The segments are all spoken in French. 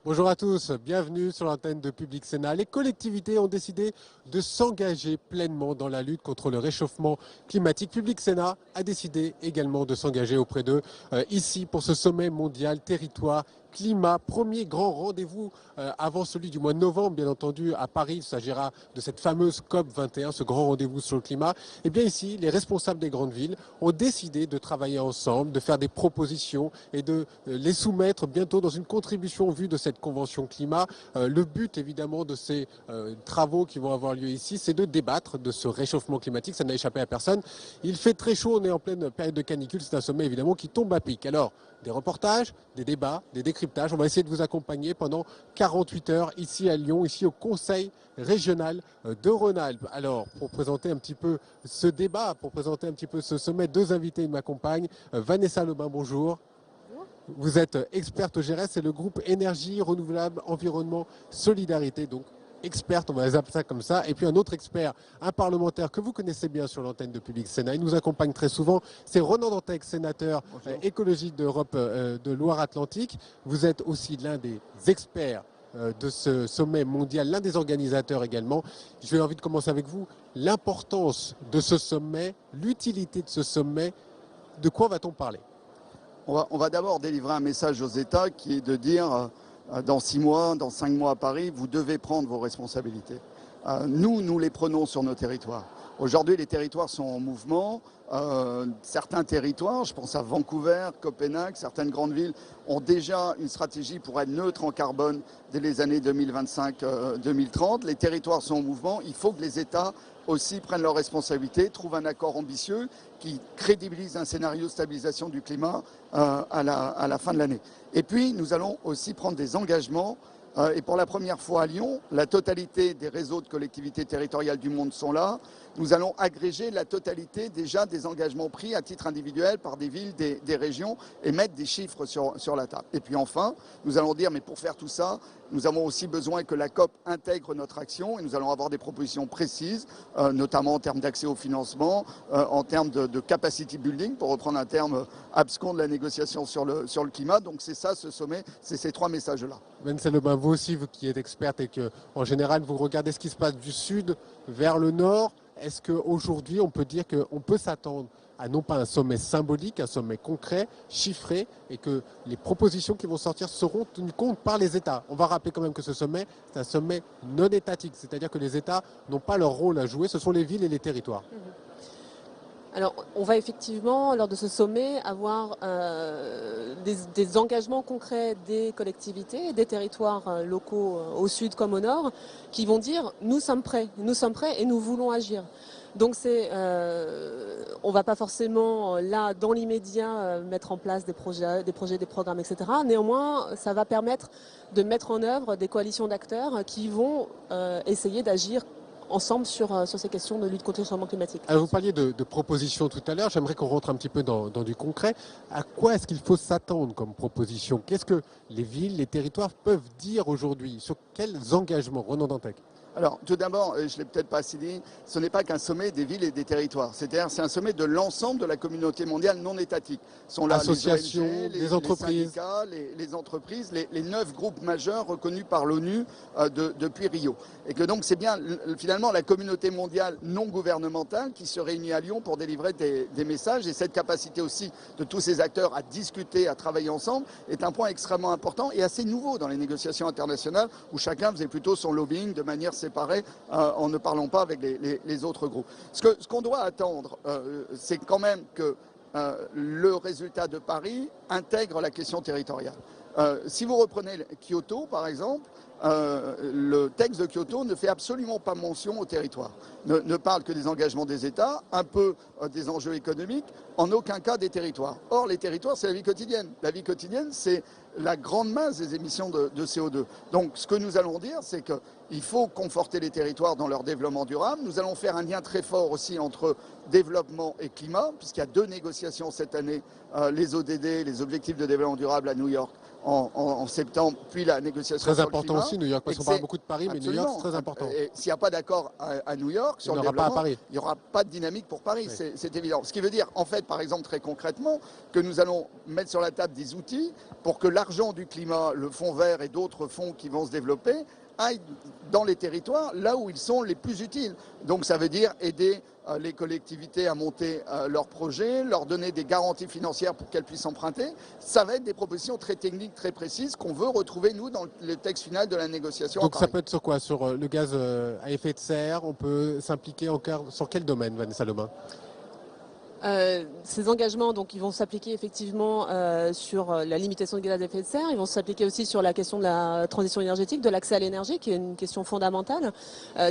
Bonjour à tous, bienvenue sur l'antenne de Public Sénat. Les collectivités ont décidé de s'engager pleinement dans la lutte contre le réchauffement climatique. Public Sénat a décidé également de s'engager auprès d'eux ici pour ce sommet mondial territoire climat, premier grand rendez-vous avant celui du mois de novembre, bien entendu, à Paris. Il s'agira de cette fameuse COP 21, ce grand rendez-vous sur le climat. Et bien ici, les responsables des grandes villes ont décidé de travailler ensemble, de faire des propositions et de les soumettre bientôt dans une contribution en vue de cette convention climat. Le but, évidemment, de ces travaux qui vont avoir lieu ici, c'est de débattre de ce réchauffement climatique. Ça n'a échappé à personne. Il fait très chaud, on est en pleine période de canicule. C'est un sommet, évidemment, qui tombe à pic. Alors, des reportages, des débats, des décryptages. On va essayer de vous accompagner pendant 48 heures ici à Lyon, ici au Conseil régional de Rhône-Alpes. Alors, pour présenter un petit peu ce débat, pour présenter un petit peu ce sommet, deux invités m'accompagnent. Vanessa Lebin, bonjour. Vous êtes experte au GRS, c'est le groupe Énergie Renouvelable Environnement Solidarité, donc experte, on va les appeler ça comme ça. Et puis un autre expert, un parlementaire que vous connaissez bien sur l'antenne de Public Sénat. Il nous accompagne très souvent, c'est Ronan Dantec, sénateur écologique d'Europe de Loire-Atlantique. Vous êtes aussi l'un des experts de ce sommet mondial, l'un des organisateurs également. J'ai envie de commencer avec vous. L'importance de ce sommet, l'utilité de ce sommet, de quoi va-t-on parler ? On va d'abord délivrer un message aux États qui est de dire dans 6 mois, dans 5 mois à Paris, vous devez prendre vos responsabilités. Nous les prenons sur nos territoires. Aujourd'hui, les territoires sont en mouvement. Certains territoires, je pense à Vancouver, Copenhague, certaines grandes villes ont déjà une stratégie pour être neutres en carbone dès les années 2025-2030. Les territoires sont en mouvement. Il faut que les États aussi prennent leurs responsabilités, trouvent un accord ambitieux qui crédibilise un scénario de stabilisation du climat à la fin de l'année. Et puis, nous allons aussi prendre des engagements. Et pour la première fois à Lyon, la totalité des réseaux de collectivités territoriales du monde sont là. Nous allons agréger la totalité déjà des engagements pris à titre individuel par des villes, des régions et mettre des chiffres sur la table. Et puis enfin, nous allons dire, mais pour faire tout ça, nous avons aussi besoin que la COP intègre notre action et nous allons avoir des propositions précises, notamment en termes d'accès au financement, en termes de capacity building, pour reprendre un terme abscon de la négociation sur le climat. Donc c'est ça ce sommet, c'est ces 3 messages-là. Vanessa Lebin, vous aussi, vous qui êtes experte et que, en général, vous regardez ce qui se passe du sud vers le nord, est-ce qu'aujourd'hui, on peut dire qu'on peut s'attendre à non pas un sommet symbolique, un sommet concret, chiffré, et que les propositions qui vont sortir seront tenues compte par les États? On va rappeler quand même que ce sommet, c'est un sommet non étatique, c'est-à-dire que les États n'ont pas leur rôle à jouer, ce sont les villes et les territoires. Alors, on va effectivement, lors de ce sommet, avoir des engagements concrets des collectivités, des territoires locaux au sud comme au nord, qui vont dire « nous sommes prêts et nous voulons agir ». Donc on ne va pas forcément là, dans l'immédiat, mettre en place des projets, des programmes, etc. Néanmoins, ça va permettre de mettre en œuvre des coalitions d'acteurs qui vont essayer d'agir ensemble sur ces questions de lutte contre le changement climatique. Alors vous parliez de propositions tout à l'heure, j'aimerais qu'on rentre un petit peu dans du concret. À quoi est-ce qu'il faut s'attendre comme proposition? Qu'est-ce que les villes, les territoires peuvent dire aujourd'hui? Sur quels engagements? Ronan Dantec. Alors, tout d'abord, je ne l'ai peut-être pas assez dit, ce n'est pas qu'un sommet des villes et des territoires. C'est-à-dire, c'est un sommet de l'ensemble de la communauté mondiale non étatique. Sont là associations, les ONG, les entreprises, les syndicats, les entreprises, les 9 groupes majeurs reconnus par l'ONU depuis Rio. Et que donc, c'est bien finalement la communauté mondiale non gouvernementale qui se réunit à Lyon pour délivrer des messages. Et cette capacité aussi de tous ces acteurs à discuter, à travailler ensemble, est un point extrêmement important et assez nouveau dans les négociations internationales où chacun faisait plutôt son lobbying de manière séparés en ne parlant pas avec les autres groupes. Ce qu'on doit attendre, c'est quand même que le résultat de Paris intègre la question territoriale. Si vous reprenez Kyoto, par exemple, le texte de Kyoto ne fait absolument pas mention au territoire, ne parle que des engagements des États, un peu des enjeux économiques, en aucun cas des territoires. Or, les territoires, c'est la vie quotidienne. La vie quotidienne, c'est la grande masse des émissions de CO2. Donc, ce que nous allons dire, c'est qu'il faut conforter les territoires dans leur développement durable. Nous allons faire un lien très fort aussi entre développement et climat, puisqu'il y a 2 négociations cette année, les ODD, les objectifs de développement durable à New York, en septembre, puis la négociation Très sur important le climat. aussi, New York, parce qu'on parle beaucoup de Paris, mais New York, c'est très important. S'il n'y a pas d'accord à New York sur le développement, il n'y aura pas de dynamique pour Paris, oui. C'est évident. Ce qui veut dire, en fait, par exemple, très concrètement, que nous allons mettre sur la table des outils pour que l'argent du climat, le fonds vert et d'autres fonds qui vont se développer, aillent dans les territoires, là où ils sont les plus utiles. Donc ça veut dire aider les collectivités à monter leurs projets, leur donner des garanties financières pour qu'elles puissent emprunter. Ça va être des propositions très techniques, très précises qu'on veut retrouver, nous, dans le texte final de la négociation. Donc ça peut être sur quoi? Sur le gaz à effet de serre? On peut s'impliquer encore sur quel domaine, Vanessa Lemain? Ces engagements, donc, ils vont s'appliquer effectivement sur la limitation de gaz à effet de serre. Ils vont s'appliquer aussi sur la question de la transition énergétique, de l'accès à l'énergie, qui est une question fondamentale,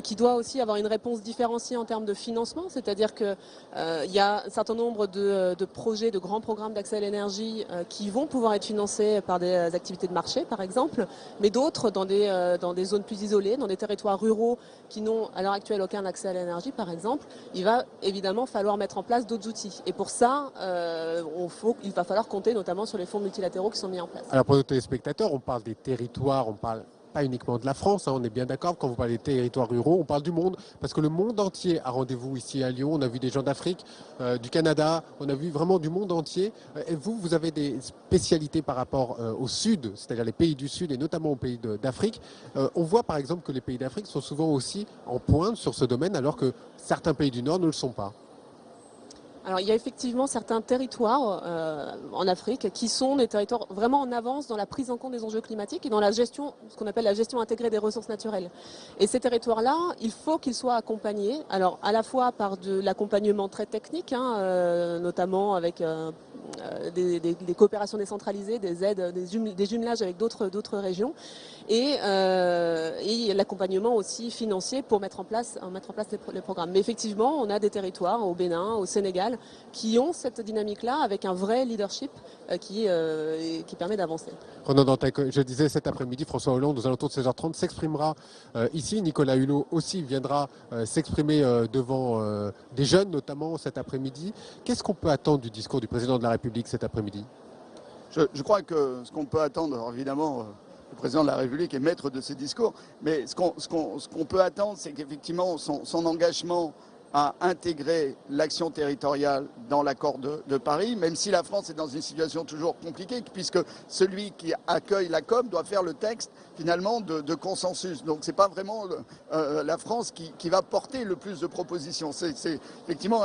qui doit aussi avoir une réponse différenciée en termes de financement. C'est-à-dire que il y a un certain nombre de projets, de grands programmes d'accès à l'énergie qui vont pouvoir être financés par des activités de marché, par exemple, mais d'autres dans des zones plus isolées, dans des territoires ruraux qui n'ont à l'heure actuelle aucun accès à l'énergie, par exemple. Il va évidemment falloir mettre en place d'autres outils. Et pour ça, il va falloir compter notamment sur les fonds multilatéraux qui sont mis en place. Alors pour nos téléspectateurs, on parle des territoires, on parle pas uniquement de la France, hein, on est bien d'accord, quand vous parlez des territoires ruraux, on parle du monde, parce que le monde entier a rendez-vous ici à Lyon. On a vu des gens d'Afrique, du Canada, on a vu vraiment du monde entier. Et vous avez des spécialités par rapport au Sud, c'est-à-dire les pays du Sud et notamment aux pays d'Afrique. On voit par exemple que les pays d'Afrique sont souvent aussi en pointe sur ce domaine, alors que certains pays du Nord ne le sont pas. Alors il y a effectivement certains territoires en Afrique qui sont des territoires vraiment en avance dans la prise en compte des enjeux climatiques et dans la gestion, ce qu'on appelle la gestion intégrée des ressources naturelles. Et ces territoires-là, il faut qu'ils soient accompagnés, alors à la fois par de l'accompagnement très technique, notamment avec des coopérations décentralisées, des aides, des jumelages avec d'autres régions, et l'accompagnement aussi financier pour mettre en place les programmes. Mais effectivement, on a des territoires au Bénin, au Sénégal, qui ont cette dynamique-là avec un vrai leadership qui permet d'avancer. Ronan Dantec, je disais cet après-midi, François Hollande, aux alentours de 16h30, s'exprimera ici. Nicolas Hulot aussi viendra s'exprimer devant des jeunes, notamment cet après-midi. Qu'est-ce qu'on peut attendre du discours du président de la République cet après-midi? Je crois que ce qu'on peut attendre, alors évidemment, le président de la République est maître de ses discours, mais ce qu'on peut attendre, c'est qu'effectivement son engagement à intégrer l'action territoriale dans l'accord de Paris, même si la France est dans une situation toujours compliquée, puisque celui qui accueille la COP doit faire le texte finalement de consensus. Donc c'est pas vraiment la France qui va porter le plus de propositions. C'est effectivement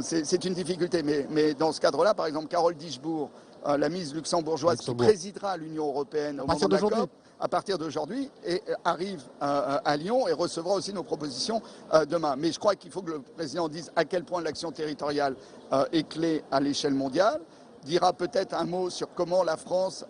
c'est une difficulté, mais dans ce cadre-là, par exemple, Carole Dieschbourg, la ministre luxembourgeoise qui présidera l'Union européenne au moment de la COP, à partir d'aujourd'hui, et arrive à Lyon et recevra aussi nos propositions demain. Mais je crois qu'il faut que le président dise à quel point l'action territoriale est clé à l'échelle mondiale, dira peut-être un mot sur comment la France,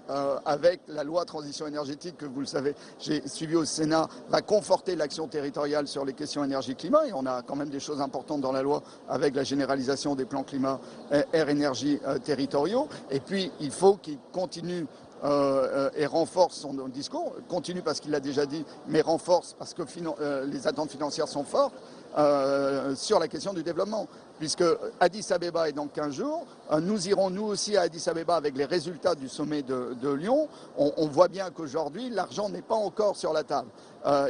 avec la loi transition énergétique, que vous le savez, j'ai suivi au Sénat, va conforter l'action territoriale sur les questions énergie-climat. Et on a quand même des choses importantes dans la loi avec la généralisation des plans climat, air-énergie territoriaux. Et puis, il faut qu'il continue et renforce son discours, continue parce qu'il l'a déjà dit, mais renforce parce que les attentes financières sont fortes sur la question du développement. Puisque Addis Abeba est dans 15 jours, nous irons nous aussi à Addis Abeba avec les résultats du sommet de Lyon. On voit bien qu'aujourd'hui, l'argent n'est pas encore sur la table.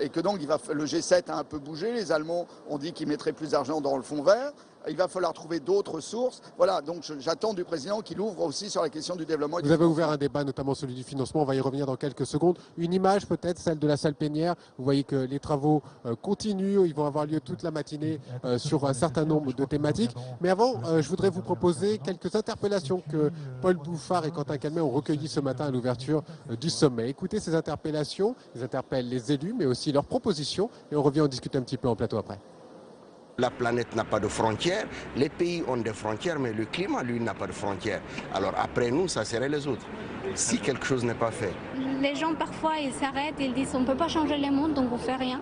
Et que donc le G7 a un peu bougé, les Allemands ont dit qu'ils mettraient plus d'argent dans le fonds vert. Il va falloir trouver d'autres sources. Voilà, donc j'attends du président qu'il ouvre aussi sur la question du développement. Vous avez ouvert un débat, notamment celui du financement. On va y revenir dans quelques secondes. Une image peut-être, celle de la salle plénière. Vous voyez que les travaux continuent. Ils vont avoir lieu toute la matinée sur un certain nombre de thématiques. Mais avant, je voudrais vous proposer quelques interpellations que Paul Bouffard et Quentin Calmet ont recueillies ce matin à l'ouverture du sommet. Écoutez ces interpellations. Ils interpellent les élus, mais aussi leurs propositions. Et on revient en discuter un petit peu en plateau après. La planète n'a pas de frontières, les pays ont des frontières, mais le climat, lui, n'a pas de frontières. Alors après nous, ça serait les autres, si quelque chose n'est pas fait. Les gens parfois ils s'arrêtent et ils disent on ne peut pas changer le monde donc on ne fait rien.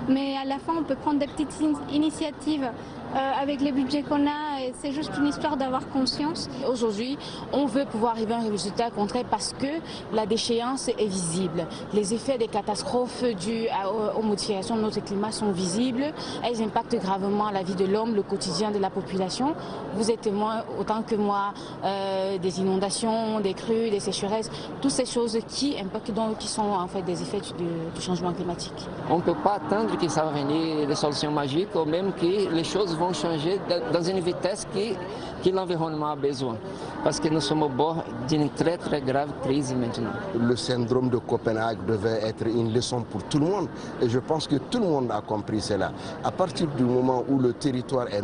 Mais à la fin on peut prendre des petites initiatives avec les budgets qu'on a et c'est juste une histoire d'avoir conscience. Aujourd'hui, on veut pouvoir arriver à un résultat concret parce que la déchéance est visible. Les effets des catastrophes dues aux modifications de notre climat sont visibles. Elles impactent gravement la vie de l'homme, le quotidien de la population. Vous êtes témoin autant que moi des inondations, des crues, des sécheresses, toutes ces choses qui impactent qui sont en fait des effets du changement climatique. On ne peut pas attendre que ça va venir des solutions magiques ou même que les choses vont changer dans une vitesse que l'environnement a besoin. Parce que nous sommes au bord d'une très très grave crise maintenant. Le syndrome de Copenhague devait être une leçon pour tout le monde et je pense que tout le monde a compris cela. À partir du moment où le territoire est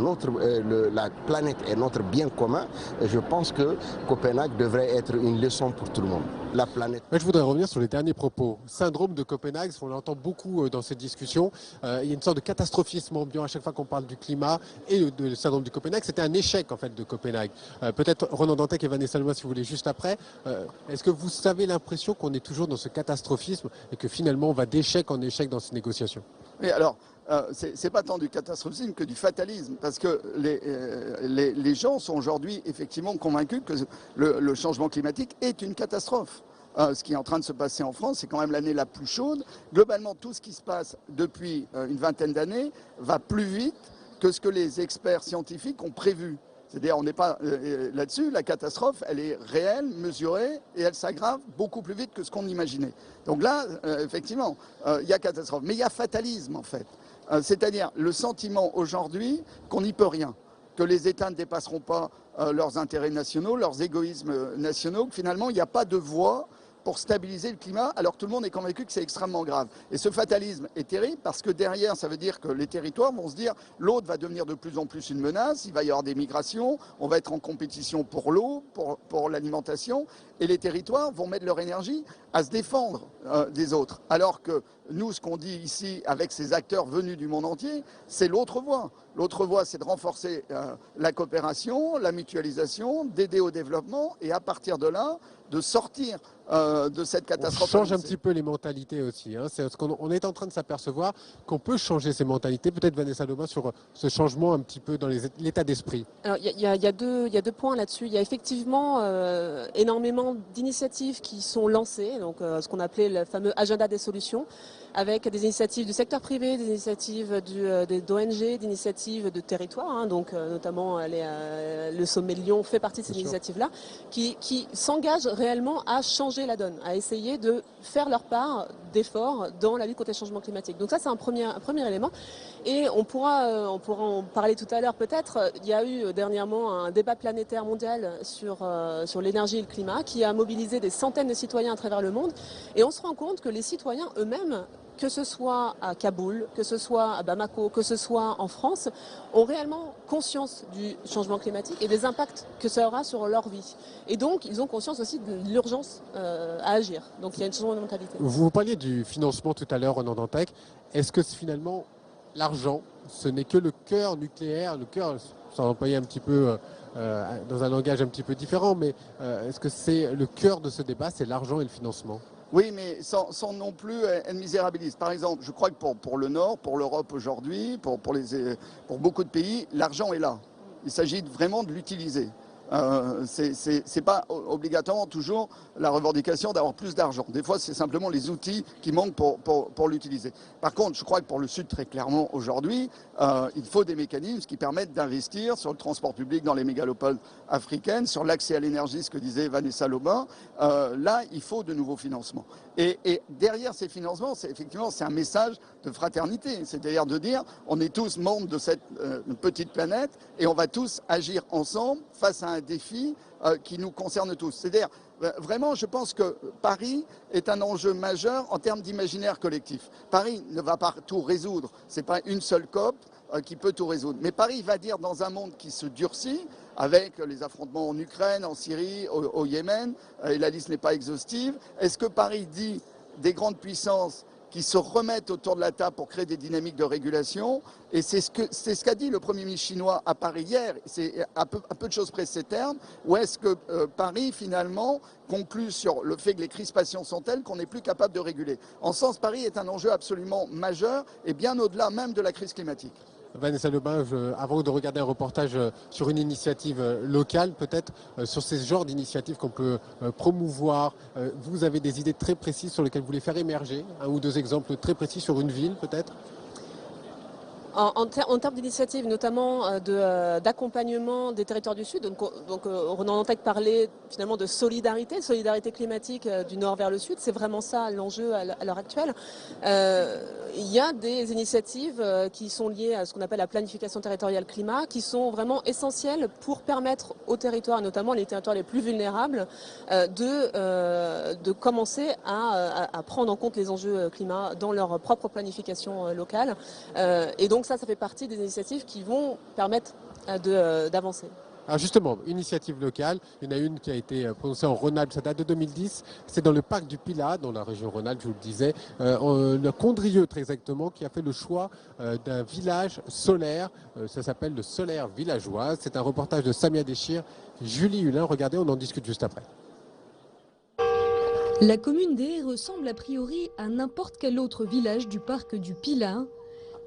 la planète est notre bien commun, je pense que Copenhague devrait être une leçon pour tout le monde. La planète. Je voudrais revenir sur les derniers propos. Syndrome de Copenhague, on l'entend beaucoup dans cette discussion. Il y a une sorte de catastrophisme ambiant à chaque fois qu'on parle du climat et du syndrome de Copenhague. C'était un échec en fait de Copenhague. Peut-être Ronan Dantec et Vanessa Loma si vous voulez juste après. Est-ce que vous avez l'impression qu'on est toujours dans ce catastrophisme et que finalement on va d'échec en échec dans ces négociations? Oui, alors, c'est pas tant du catastrophisme que du fatalisme, parce que les gens sont aujourd'hui effectivement convaincus que le changement climatique est une catastrophe. Ce qui est en train de se passer en France, c'est quand même l'année la plus chaude. Globalement, tout ce qui se passe depuis une vingtaine d'années va plus vite que ce que les experts scientifiques ont prévu. C'est-à-dire, on n'est pas là-dessus, la catastrophe, elle est réelle, mesurée, et elle s'aggrave beaucoup plus vite que ce qu'on imaginait. Donc là, effectivement, il y a catastrophe. Mais il y a fatalisme, en fait. C'est-à-dire le sentiment aujourd'hui qu'on n'y peut rien, que les États ne dépasseront pas leurs intérêts nationaux, leurs égoïsmes nationaux, que finalement, il n'y a pas de voie pour stabiliser le climat, alors que tout le monde est convaincu que c'est extrêmement grave. Et ce fatalisme est terrible parce que derrière, ça veut dire que les territoires vont se dire l'autre va devenir de plus en plus une menace, il va y avoir des migrations, on va être en compétition pour l'eau, pour l'alimentation, et les territoires vont mettre leur énergie à se défendre des autres. Alors que nous, ce qu'on dit ici avec ces acteurs venus du monde entier, c'est l'autre voie. L'autre voie, c'est de renforcer la coopération, la mutualisation, d'aider au développement et à partir de là, de sortir de cette catastrophe. On change un petit peu les mentalités aussi. On est en train de s'apercevoir qu'on peut changer ces mentalités. Peut-être Vanessa Loma sur ce changement un petit peu dans l'état d'esprit. Alors il y a deux points là-dessus. Il y a effectivement énormément d'initiatives qui sont lancées, donc ce qu'on appelait le fameux agenda des solutions, avec des initiatives du secteur privé, des initiatives d'ONG, d'initiatives de territoire, donc notamment le sommet de Lyon fait partie de ces initiatives-là, qui s'engagent réellement à changer la donne, à essayer de faire leur part d'efforts dans la lutte contre les changements climatiques. Donc ça, c'est un premier élément. Et on pourra en parler tout à l'heure peut-être. Il y a eu dernièrement un débat planétaire mondial sur l'énergie et le climat qui a mobilisé des centaines de citoyens à travers le monde. Et on se rend compte que les citoyens eux-mêmes, que ce soit à Kaboul, que ce soit à Bamako, que ce soit en France, ont réellement conscience du changement climatique et des impacts que ça aura sur leur vie. Et donc, ils ont conscience aussi de l'urgence à agir. Donc, il y a une changement de mentalité. Vous parliez du financement tout à l'heure, Ronan Dantec. Est-ce que finalement, l'argent, ce n'est que le cœur nucléaire, le cœur, sans employer un petit peu dans un langage un petit peu différent, mais est-ce que c'est le cœur de ce débat, c'est l'argent et le financement ? Oui, mais sans non plus être misérabiliste. Par exemple, je crois que pour le Nord, pour l'Europe aujourd'hui, pour beaucoup de pays, l'argent est là. Il s'agit vraiment de l'utiliser. C'est pas obligatoirement toujours la revendication d'avoir plus d'argent. Des fois, c'est simplement les outils qui manquent pour l'utiliser. Par contre, je crois que pour le Sud, très clairement, aujourd'hui, il faut des mécanismes qui permettent d'investir sur le transport public dans les mégalopoles africaines, sur l'accès à l'énergie, ce que disait Vanessa Loma. Là, il faut de nouveaux financements. Et derrière ces financements, c'est un message de fraternité. C'est-à-dire de dire, on est tous membres de cette petite planète et on va tous agir ensemble face à un défi qui nous concerne tous. C'est-à-dire, vraiment, je pense que Paris est un enjeu majeur en termes d'imaginaire collectif. Paris ne va pas tout résoudre. Ce n'est pas une seule COP qui peut tout résoudre. Mais Paris va dire, dans un monde qui se durcit, avec les affrontements en Ukraine, en Syrie, au Yémen, et la liste n'est pas exhaustive, est-ce que Paris dit des grandes puissances qui se remettent autour de la table pour créer des dynamiques de régulation. Et c'est ce qu'a dit le Premier ministre chinois à Paris hier. C'est à peu de choses près ces termes. Où est-ce que Paris, finalement, conclut sur le fait que les crispations sont telles qu'on n'est plus capable de réguler. En ce sens, Paris est un enjeu absolument majeur et bien au-delà même de la crise climatique. Vanessa Lebin, avant de regarder un reportage sur une initiative locale, peut-être sur ces genres d'initiatives qu'on peut promouvoir, vous avez des idées très précises sur lesquelles vous voulez faire émerger, un ou deux exemples très précis sur une ville peut-être ? En termes d'initiatives, notamment d'accompagnement des territoires du Sud, donc Ronan Dantec parlait finalement de solidarité climatique du Nord vers le Sud, c'est vraiment ça l'enjeu à l'heure actuelle. Il y a des initiatives qui sont liées à ce qu'on appelle la planification territoriale climat, qui sont vraiment essentielles pour permettre aux territoires, notamment les territoires les plus vulnérables, de commencer à prendre en compte les enjeux climat dans leur propre planification locale. Et donc ça fait partie des initiatives qui vont permettre d'avancer. Alors justement, initiative locale, il y en a une qui a été prononcée en Rhône-Alpes, ça date de 2010, c'est dans le parc du Pilat, dans la région Rhône-Alpes, je vous le disais, le Condrieu très exactement, qui a fait le choix d'un village solaire, ça s'appelle le Solaire Villageoise, c'est un reportage de Samia Déchir, Julie Hulin, regardez, on en discute juste après. La commune des Haies ressemble a priori à n'importe quel autre village du parc du Pilat,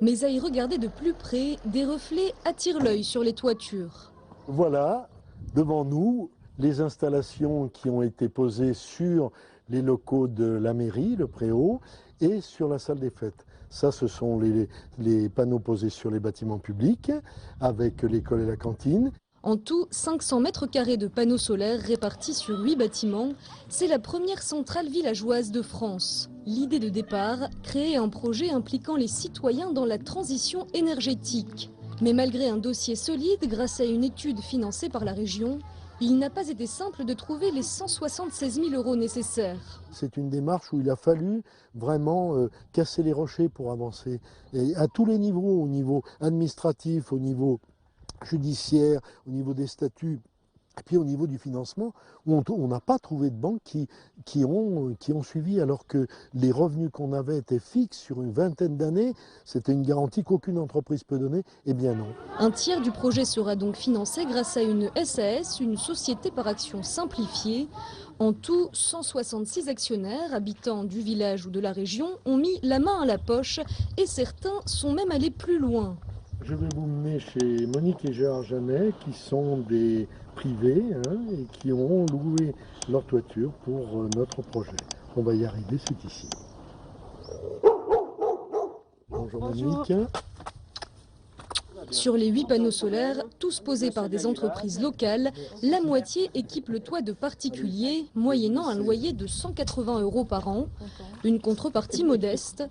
mais à y regarder de plus près, des reflets attirent l'œil sur les toitures. Voilà, devant nous, les installations qui ont été posées sur les locaux de la mairie, le Préau, et sur la salle des fêtes. Ça, ce sont les panneaux posés sur les bâtiments publics, avec l'école et la cantine. En tout, 500 mètres carrés de panneaux solaires répartis sur 8 bâtiments. C'est la première centrale villageoise de France. L'idée de départ, créer un projet impliquant les citoyens dans la transition énergétique. Mais malgré un dossier solide, grâce à une étude financée par la région, il n'a pas été simple de trouver les 176 000 € nécessaires. C'est une démarche où il a fallu vraiment casser les rochers pour avancer. Et à tous les niveaux, au niveau administratif, au niveau judiciaire, au niveau des statuts, et puis au niveau du financement, où on n'a pas trouvé de banques qui ont suivi, alors que les revenus qu'on avait étaient fixes sur une vingtaine d'années. C'était une garantie qu'aucune entreprise peut donner. Eh bien non. Un tiers du projet sera donc financé grâce à une SAS, une société par action simplifiée. En tout, 166 actionnaires, habitants du village ou de la région, ont mis la main à la poche et certains sont même allés plus loin. Je vais vous mener chez Monique et Gérard Janet, qui sont des privés et qui ont loué leur toiture pour notre projet. On va y arriver, c'est ici. Bonjour Monique. Sur les 8 panneaux solaires, tous posés par des entreprises locales, la moitié équipe le toit de particuliers, moyennant un loyer de 180 € par an. Une contrepartie modeste.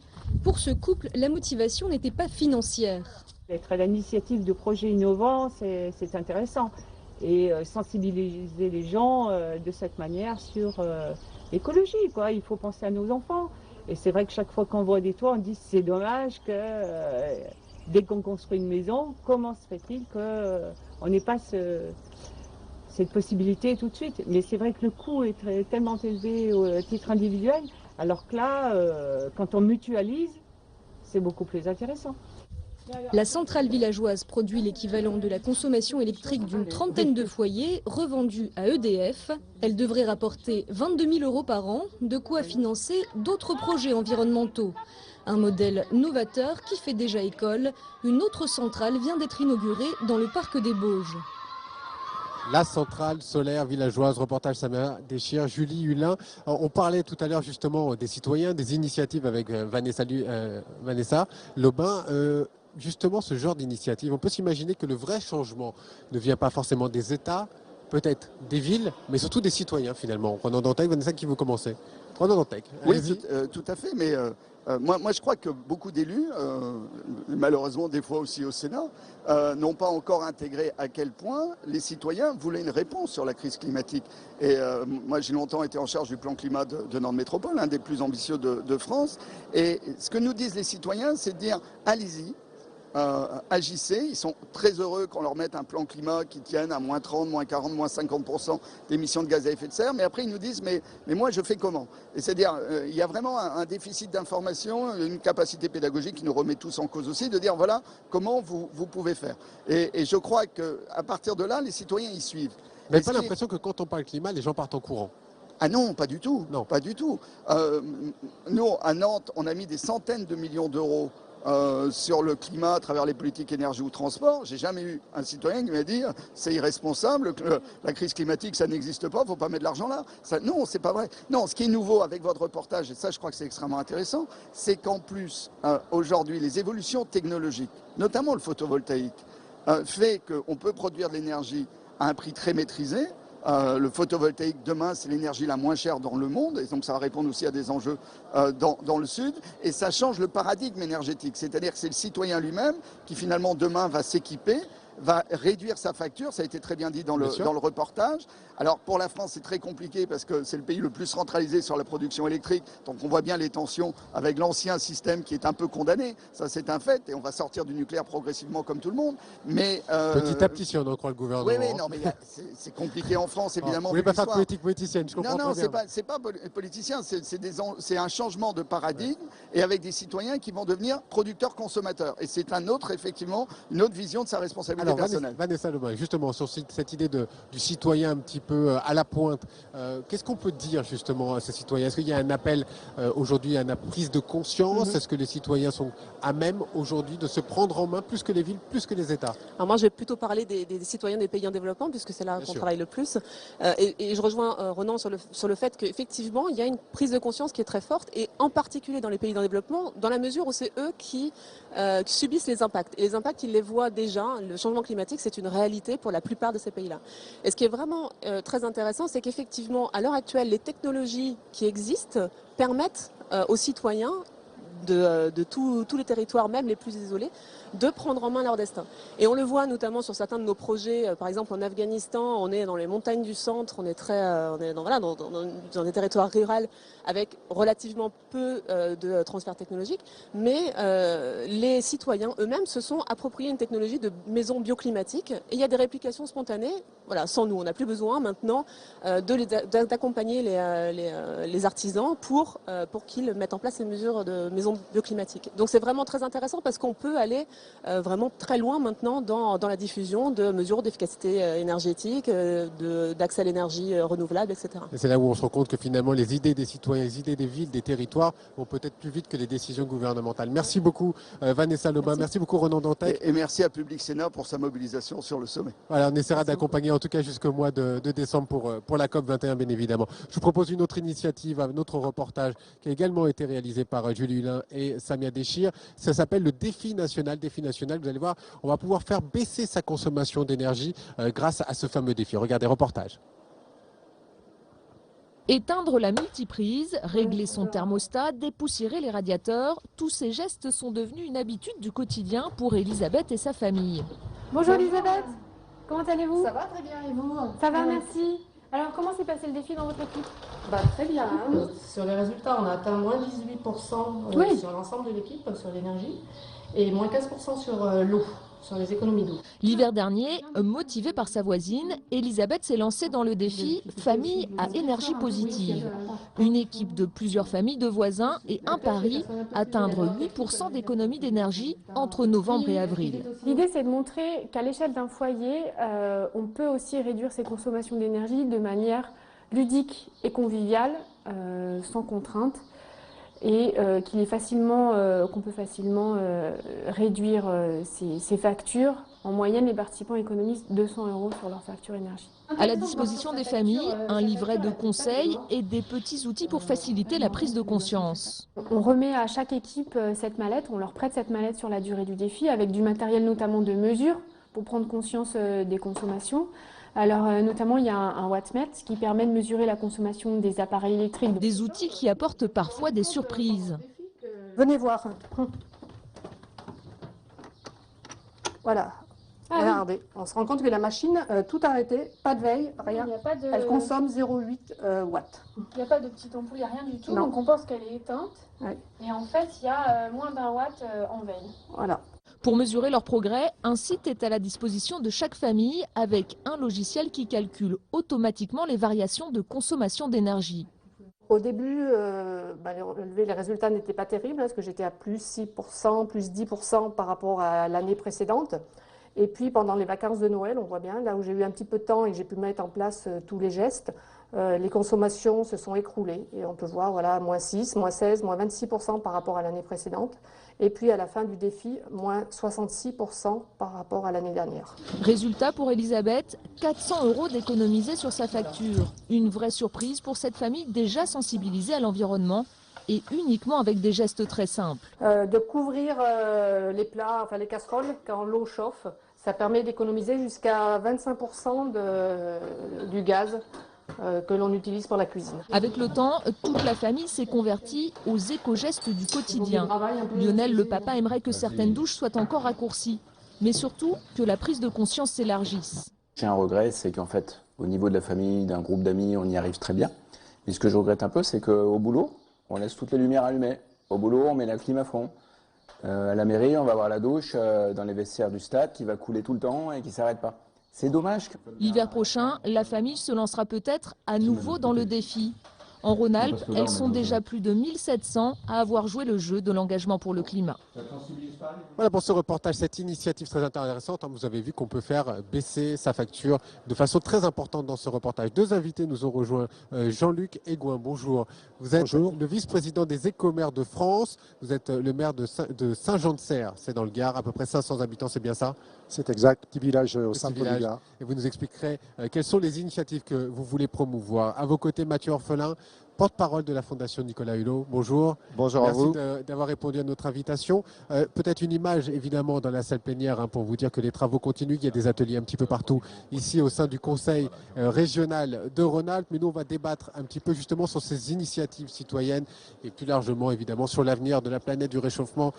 Pour ce couple, la motivation n'était pas financière. Être à l'initiative de projets innovants, c'est intéressant. Et sensibiliser les gens de cette manière sur l'écologie, quoi. Il faut penser à nos enfants. Et c'est vrai que chaque fois qu'on voit des toits, on dit c'est dommage que dès qu'on construit une maison, comment se fait-il qu'on n'ait pas cette possibilité tout de suite. Mais c'est vrai que le coût est tellement élevé au titre individuel, alors que là, quand on mutualise, c'est beaucoup plus intéressant. La centrale villageoise produit l'équivalent de la consommation électrique d'une trentaine de foyers revendus à EDF. Elle devrait rapporter 22 000 € par an, de quoi financer d'autres projets environnementaux. Un modèle novateur qui fait déjà école. Une autre centrale vient d'être inaugurée dans le parc des Bauges. La centrale solaire villageoise, reportage Samia Déchir, Julie Hulin. On parlait tout à l'heure justement des citoyens, des initiatives avec Vanessa Lebin. Justement, ce genre d'initiative, on peut s'imaginer que le vrai changement ne vient pas forcément des États, peut-être des villes, mais surtout des citoyens finalement. Ronan Dantec, Vanessa, qui vous commencez. Ronan Dantec. Oui, tout à fait, mais moi je crois que beaucoup d'élus, malheureusement des fois aussi au Sénat, n'ont pas encore intégré à quel point les citoyens voulaient une réponse sur la crise climatique. Et moi j'ai longtemps été en charge du plan climat de Nantes Métropole, un des plus ambitieux de France. Et ce que nous disent les citoyens, c'est de dire allez-y. agissez. Ils sont très heureux qu'on leur mette un plan climat qui tienne à moins 30, moins 40, moins 50% d'émissions de gaz à effet de serre. Mais après, ils nous disent, mais moi, je fais comment? Et c'est-à-dire, il y a vraiment un déficit d'information, une capacité pédagogique qui nous remet tous en cause aussi, de dire, voilà, comment vous pouvez faire. Et je crois qu'à partir de là, les citoyens y suivent. Vous n'avez pas l'impression que quand on parle climat, les gens partent en courant? Ah non, pas du tout. Non. Pas du tout. Nous, à Nantes, on a mis des centaines de millions d'euros sur le climat à travers les politiques énergie ou transport. J'ai jamais eu un citoyen qui m'a dit c'est irresponsable, que la crise climatique ça n'existe pas, il ne faut pas mettre de l'argent là. Ça, non, c'est pas vrai. Non, ce qui est nouveau avec votre reportage, et ça je crois que c'est extrêmement intéressant, c'est qu'en plus aujourd'hui les évolutions technologiques, notamment le photovoltaïque, fait qu'on peut produire de l'énergie à un prix très maîtrisé. Le photovoltaïque, demain, c'est l'énergie la moins chère dans le monde, et donc ça va répondre aussi à des enjeux dans le Sud, et ça change le paradigme énergétique, c'est-à-dire que c'est le citoyen lui-même qui finalement demain va s'équiper, va réduire sa facture, ça a été très bien dit dans le reportage. Alors pour la France c'est très compliqué parce que c'est le pays le plus centralisé sur la production électrique, donc on voit bien les tensions avec l'ancien système qui est un peu condamné, ça c'est un fait, et on va sortir du nucléaire progressivement comme tout le monde. Mais petit à petit si on en croit le gouvernement. Oui, non, mais c'est compliqué en France évidemment. Vous ne voulez pas faire de politique politicienne, je comprends. Non, c'est pas politicien, c'est un changement de paradigme, et avec des citoyens qui vont devenir producteurs-consommateurs, et c'est une autre vision de sa responsabilité. Alors, Vanessa Lebrun, justement, sur cette idée du citoyen un petit peu à la pointe, qu'est-ce qu'on peut dire justement à ces citoyens? Est-ce qu'il y a un appel aujourd'hui à une prise de conscience? Est-ce que les citoyens sont à même aujourd'hui de se prendre en main plus que les villes, plus que les États? Alors moi, je vais plutôt parler des citoyens des pays en développement, puisque c'est là qu'on travaille le plus. Et je rejoins Ronan sur le fait qu'effectivement, il y a une prise de conscience qui est très forte, et en particulier dans les pays en développement, dans la mesure où c'est eux qui subissent les impacts. Et les impacts, ils les voient déjà. Le changement climatique, c'est une réalité pour la plupart de ces pays-là. Et ce qui est vraiment très intéressant, c'est qu'effectivement, à l'heure actuelle, les technologies qui existent permettent aux citoyens de tous les territoires, même les plus isolés, de prendre en main leur destin. Et on le voit notamment sur certains de nos projets, par exemple en Afghanistan, on est dans les montagnes du centre, on est dans des territoires ruraux avec relativement peu de transfert technologique, mais les citoyens eux-mêmes se sont appropriés une technologie de maison bioclimatique, et il y a des réplications spontanées. Voilà, sans nous, on n'a plus besoin maintenant d'accompagner les artisans pour qu'ils mettent en place ces mesures de maison bioclimatique. Donc c'est vraiment très intéressant parce qu'on peut aller vraiment très loin maintenant dans la diffusion de mesures d'efficacité énergétique, d'accès à l'énergie renouvelable, etc. Et c'est là où on se rend compte que finalement les idées des citoyens, les idées des villes, des territoires vont peut-être plus vite que les décisions gouvernementales. Merci beaucoup Vanessa Lebrun, merci beaucoup Ronan Dantec. Et merci à Public Sénat pour sa mobilisation sur le sommet. Voilà, on essaiera d'accompagner en tout cas jusqu'au mois de décembre pour la COP21 bien évidemment. Je vous propose une autre initiative, un autre reportage qui a également été réalisé par Julie Hulin et Samia Déchir. Ça s'appelle le défi national. Vous allez voir, on va pouvoir faire baisser sa consommation d'énergie grâce à ce fameux défi. Regardez, reportage. Éteindre la multiprise, régler son thermostat, dépoussiérer les radiateurs, tous ces gestes sont devenus une habitude du quotidien pour Elisabeth et sa famille. Bonjour Elisabeth, comment allez-vous? Ça va très bien, et vous? Ça va, merci. Alors comment s'est passé le défi dans votre équipe? Très bien, hein. Sur les résultats on a atteint moins 18% sur l'ensemble de l'équipe, sur l'énergie, et moins 15% sur l'eau. Sur les économies d'eau. L'hiver dernier, motivée par sa voisine, Elisabeth s'est lancée dans le défi Famille à énergie positive. Une équipe de plusieurs familles de voisins et un pari, atteindre 8% d'économie d'énergie entre novembre et avril. L'idée c'est de montrer qu'à l'échelle d'un foyer, on peut aussi réduire ses consommations d'énergie de manière ludique et conviviale, sans contrainte. Et qu'on peut facilement réduire ses factures. En moyenne, les participants économisent 200 € sur leur facture énergie. À la disposition des familles, un livret de conseils et des petits outils pour faciliter la prise de conscience. On remet à chaque équipe cette mallette, on leur prête cette mallette sur la durée du défi avec du matériel notamment de mesure pour prendre conscience des consommations. Alors notamment il y a un wattmètre qui permet de mesurer la consommation des appareils électriques. Des outils qui apportent parfois des surprises. Venez voir. Voilà. Regardez, on se rend compte que la machine, tout arrêté, pas de veille, rien. Elle consomme 0,8 watts. Il n'y a pas de petite ampoule, il n'y a rien du tout. Non. Donc on pense qu'elle est éteinte. Ouais. Et en fait, il y a moins d'1 watt en veille. Voilà. Pour mesurer leur progrès, un site est à la disposition de chaque famille avec un logiciel qui calcule automatiquement les variations de consommation d'énergie. Au début, les résultats n'étaient pas terribles, parce que j'étais à plus 6%, plus 10% par rapport à l'année précédente. Et puis pendant les vacances de Noël, on voit bien, là où j'ai eu un petit peu de temps et que j'ai pu mettre en place tous les gestes, les consommations se sont écroulées. Et on peut voir, voilà, moins 6, moins 16, moins 26% par rapport à l'année précédente. Et puis à la fin du défi, moins 66% par rapport à l'année dernière. Résultat pour Elisabeth, 400 € d'économiser sur sa facture. Une vraie surprise pour cette famille déjà sensibilisée à l'environnement et uniquement avec des gestes très simples. De couvrir les plats, enfin les casseroles, quand l'eau chauffe, ça permet d'économiser jusqu'à 25% du gaz que l'on utilise pour la cuisine. Avec le temps, toute la famille s'est convertie aux éco-gestes du quotidien. Lionel, le papa, aimerait que certaines douches soient encore raccourcies, mais surtout que la prise de conscience s'élargisse. J'ai un regret, c'est qu'en fait, au niveau de la famille, d'un groupe d'amis, on y arrive très bien. Mais ce que je regrette un peu, c'est qu'au boulot, on laisse toutes les lumières allumées. Au boulot, on met la clim à fond. À la mairie, on va avoir la douche dans les vestiaires du stade qui va couler tout le temps et qui ne s'arrête pas. C'est dommage. L'hiver prochain, la famille se lancera peut-être à nouveau dans le défi. En Rhône-Alpes, elles sont déjà plus de 1700 à avoir joué le jeu de l'engagement pour le climat. Voilà pour ce reportage, cette initiative très intéressante. Vous avez vu qu'on peut faire baisser sa facture de façon très importante dans ce reportage. Deux invités nous ont rejoints, Jean-Luc Aigouin, bonjour. Vous êtes le vice-président des Écomères de France. Vous êtes le maire de Saint-Jean-de-Serre, c'est dans le Gard, à peu près 500 habitants, c'est bien ça? C'est exact, petit village au centre du Gard. Et vous nous expliquerez quelles sont les initiatives que vous voulez promouvoir. À vos côtés, Mathieu Orphelin, porte-parole de la Fondation Nicolas Hulot. Bonjour. Bonjour à vous. Merci d'avoir répondu à notre invitation. Peut-être une image, évidemment, dans la salle plénière pour vous dire que les travaux continuent. Il y a des ateliers un petit peu partout ici au sein du Conseil régional de Rhône-Alpes. Mais nous, on va débattre un petit peu justement sur ces initiatives citoyennes et plus largement, évidemment, sur l'avenir de la planète, du réchauffement.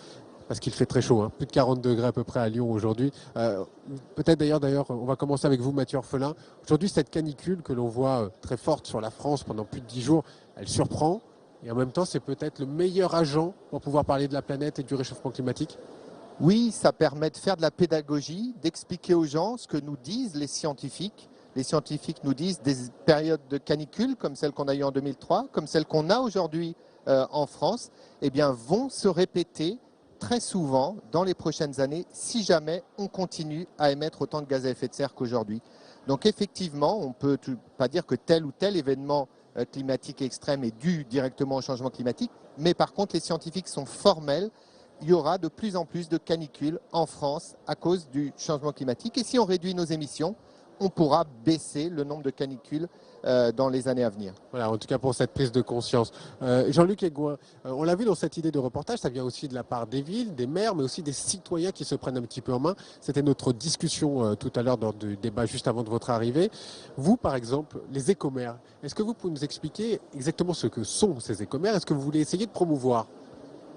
Parce qu'il fait très chaud, plus de 40 degrés à peu près à Lyon aujourd'hui. Peut-être d'ailleurs, on va commencer avec vous, Mathieu Orphelin. Aujourd'hui, cette canicule que l'on voit très forte sur la France pendant plus de 10 jours, elle surprend. Et en même temps, c'est peut-être le meilleur agent pour pouvoir parler de la planète et du réchauffement climatique. Oui, ça permet de faire de la pédagogie, d'expliquer aux gens ce que nous disent les scientifiques. Les scientifiques nous disent des périodes de canicule, comme celle qu'on a eue en 2003, comme celle qu'on a aujourd'hui en France, vont se répéter très souvent dans les prochaines années si jamais on continue à émettre autant de gaz à effet de serre qu'aujourd'hui. Donc effectivement, on ne peut pas dire que tel ou tel événement climatique extrême est dû directement au changement climatique, mais par contre les scientifiques sont formels, il y aura de plus en plus de canicules en France à cause du changement climatique et si on réduit nos émissions, on pourra baisser le nombre de canicules dans les années à venir. Voilà, en tout cas pour cette prise de conscience. Jean-Luc Aigouin, on l'a vu dans cette idée de reportage, ça vient aussi de la part des villes, des maires, mais aussi des citoyens qui se prennent un petit peu en main. C'était notre discussion tout à l'heure dans le débat juste avant de votre arrivée. Vous, par exemple, les écomères, est-ce que vous pouvez nous expliquer exactement ce que sont ces écomères? Est-ce que vous voulez essayer de promouvoir?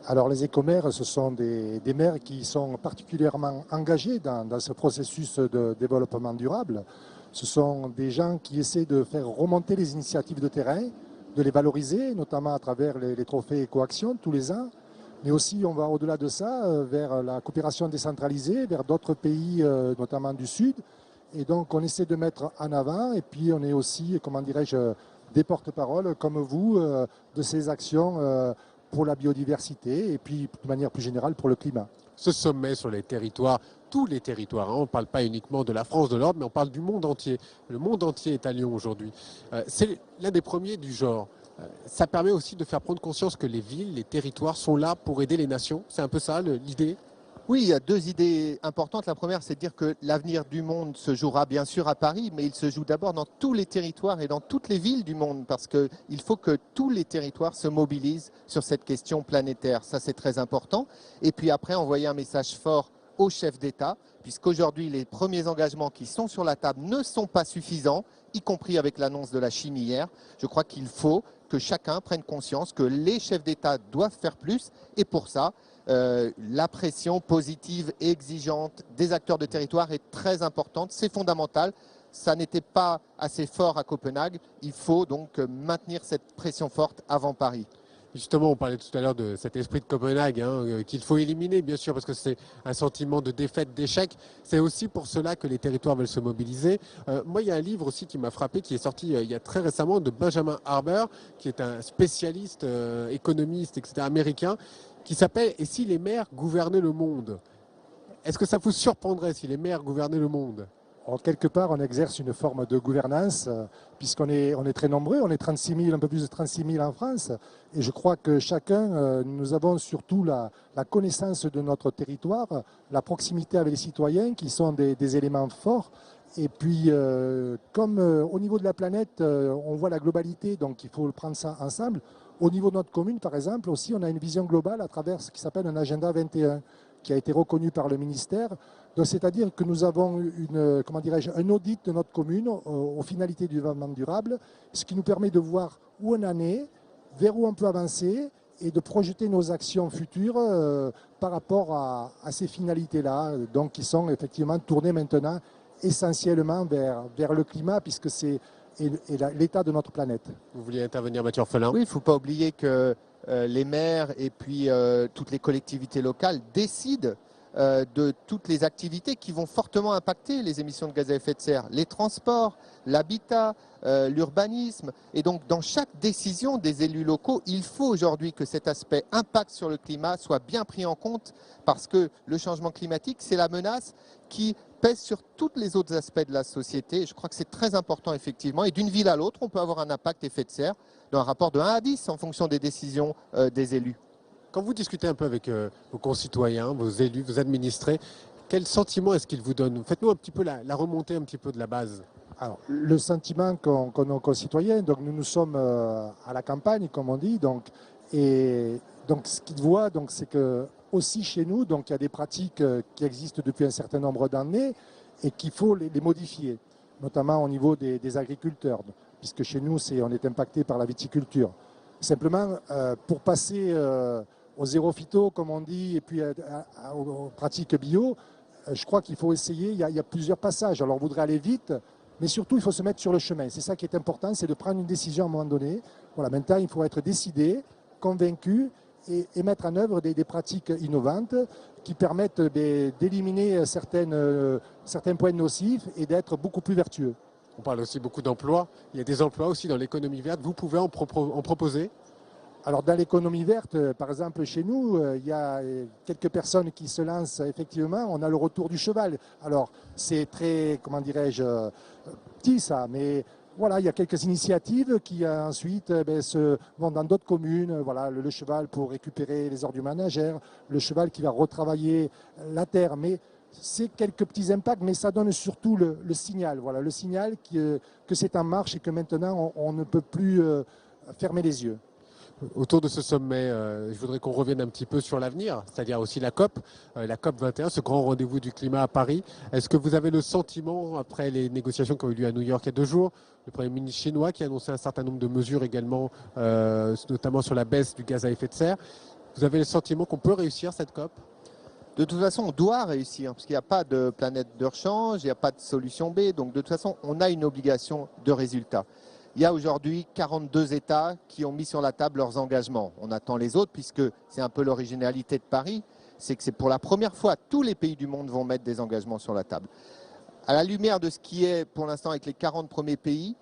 Alors les écomères, ce sont des maires qui sont particulièrement engagés dans ce processus de développement durable. Ce sont des gens qui essaient de faire remonter les initiatives de terrain, de les valoriser, notamment à travers les trophées Éco-Action tous les ans. Mais aussi, on va au-delà de ça, vers la coopération décentralisée, vers d'autres pays, notamment du Sud. Et donc, on essaie de mettre en avant. Et puis, on est aussi, comment dirais-je, des porte-parole, comme vous, de ces actions pour la biodiversité et puis, de manière plus générale, pour le climat. Ce sommet sur les territoires, tous les territoires, on ne parle pas uniquement de la France, de l'Europe, mais on parle du monde entier. Le monde entier est à Lyon aujourd'hui. C'est l'un des premiers du genre. Ça permet aussi de faire prendre conscience que les villes, les territoires sont là pour aider les nations. C'est un peu ça l'idée? Oui, il y a deux idées importantes. La première, c'est de dire que l'avenir du monde se jouera bien sûr à Paris, mais il se joue d'abord dans tous les territoires et dans toutes les villes du monde, parce qu'il faut que tous les territoires se mobilisent sur cette question planétaire. Ça, c'est très important. Et puis après, envoyer un message fort aux chefs d'État, puisqu'aujourd'hui, les premiers engagements qui sont sur la table ne sont pas suffisants, y compris avec l'annonce de la Chine hier. Je crois qu'il faut que chacun prenne conscience que les chefs d'État doivent faire plus, et pour ça, la pression positive et exigeante des acteurs de territoire est très importante, c'est fondamental. Ça n'était pas assez fort à Copenhague, il faut donc maintenir cette pression forte avant Paris. Justement, on parlait tout à l'heure de cet esprit de Copenhague qu'il faut éliminer, bien sûr, parce que c'est un sentiment de défaite, d'échec. C'est aussi pour cela que les territoires veulent se mobiliser. Moi, il y a un livre aussi qui m'a frappé, qui est sorti il y a très récemment, de Benjamin Harber, qui est un spécialiste, économiste, etc., américain, qui s'appelle « Et si les maires gouvernaient le monde ?» Est-ce que ça vous surprendrait si les maires gouvernaient le monde ? Quelque part, on exerce une forme de gouvernance, puisqu'on est très nombreux, on est 36 000, un peu plus de 36 000 en France, et je crois que chacun, nous avons surtout la connaissance de notre territoire, la proximité avec les citoyens qui sont des éléments forts, et puis comme au niveau de la planète, on voit la globalité, donc il faut prendre ça ensemble. Au niveau de notre commune, par exemple, aussi, on a une vision globale à travers ce qui s'appelle un agenda 21, qui a été reconnu par le ministère. C'est-à-dire que nous avons un audit de notre commune aux finalités du développement durable, ce qui nous permet de voir où on en est, vers où on peut avancer et de projeter nos actions futures par rapport à ces finalités-là, donc qui sont effectivement tournées maintenant essentiellement vers le climat, puisque c'est l'état de notre planète. Vous vouliez intervenir, Mathieu Orphelin ? Oui, il ne faut pas oublier que les maires et puis toutes les collectivités locales décident de toutes les activités qui vont fortement impacter les émissions de gaz à effet de serre, les transports, l'habitat, l'urbanisme. Et donc, dans chaque décision des élus locaux, il faut aujourd'hui que cet aspect impact sur le climat soit bien pris en compte, parce que le changement climatique, c'est la menace qui pèse sur tous les autres aspects de la société. Je crois que c'est très important, effectivement. Et d'une ville à l'autre, on peut avoir un impact effet de serre dans un rapport de 1 à 10 en fonction des décisions des élus. Quand vous discutez un peu avec vos concitoyens, vos élus, vos administrés, quel sentiment est-ce qu'ils vous donnent? Faites-nous un petit peu la remontée un petit peu de la base. Alors, le sentiment qu'ont nos concitoyens, donc nous sommes à la campagne, comme on dit, et ce qu'ils voient, c'est que aussi chez nous, il y a des pratiques qui existent depuis un certain nombre d'années et qu'il faut les modifier, notamment au niveau des agriculteurs, puisque chez nous, on est impacté par la viticulture. Simplement, pour passer au zéro phyto, comme on dit, et puis aux pratiques bio, je crois qu'il faut essayer, il y a plusieurs passages. Alors on voudrait aller vite, mais surtout il faut se mettre sur le chemin. C'est ça qui est important, c'est de prendre une décision à un moment donné. Voilà, maintenant il faut être décidé, convaincu et mettre en œuvre des pratiques innovantes qui permettent d'éliminer certains points nocifs et d'être beaucoup plus vertueux. On parle aussi beaucoup d'emplois. Il y a des emplois aussi dans l'économie verte. Vous pouvez en proposer ? Alors dans l'économie verte, par exemple chez nous, il y a quelques personnes qui se lancent effectivement. On a le retour du cheval. Alors c'est très, comment dirais-je, petit ça, mais voilà, il y a quelques initiatives qui ensuite se vont dans d'autres communes. Voilà, le cheval pour récupérer les ordures ménagères, le cheval qui va retravailler la terre. Mais c'est quelques petits impacts, mais ça donne surtout le signal. Voilà, le signal que c'est en marche et que maintenant on ne peut plus fermer les yeux. Autour de ce sommet, je voudrais qu'on revienne un petit peu sur l'avenir, c'est-à-dire aussi la COP 21, ce grand rendez-vous du climat à Paris. Est-ce que vous avez le sentiment, après les négociations qui ont eu lieu à New York il y a 2 jours, le Premier ministre chinois qui a annoncé un certain nombre de mesures également, notamment sur la baisse du gaz à effet de serre, vous avez le sentiment qu'on peut réussir cette COP ? De toute façon, on doit réussir, parce qu'il n'y a pas de planète de rechange, il n'y a pas de solution B, donc de toute façon, on a une obligation de résultat. Il y a aujourd'hui 42 États qui ont mis sur la table leurs engagements. On attend les autres, puisque c'est un peu l'originalité de Paris, c'est que c'est pour la première fois, tous les pays du monde vont mettre des engagements sur la table. À la lumière de ce qui est pour l'instant avec les 40 premiers pays,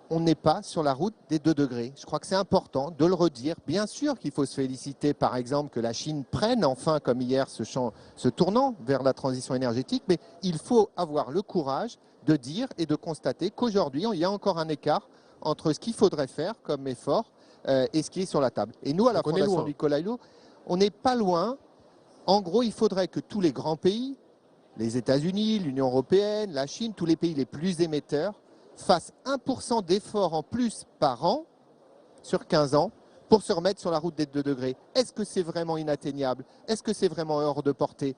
on n'est pas sur la route des 2 degrés. Je crois que c'est important de le redire. Bien sûr qu'il faut se féliciter, par exemple, que la Chine prenne enfin, comme hier, ce tournant vers la transition énergétique, mais il faut avoir le courage de dire et de constater qu'aujourd'hui, il y a encore un écart entre ce qu'il faudrait faire comme effort et ce qui est sur la table. Et nous, à la Fondation Nicolas Hulot, on n'est pas loin. En gros, il faudrait que tous les grands pays, les États-Unis, l'Union européenne, la Chine, tous les pays les plus émetteurs, fassent 1% d'efforts en plus par an sur 15 ans pour se remettre sur la route des 2 degrés. Est-ce que c'est vraiment inatteignable? Est-ce que c'est vraiment hors de portée?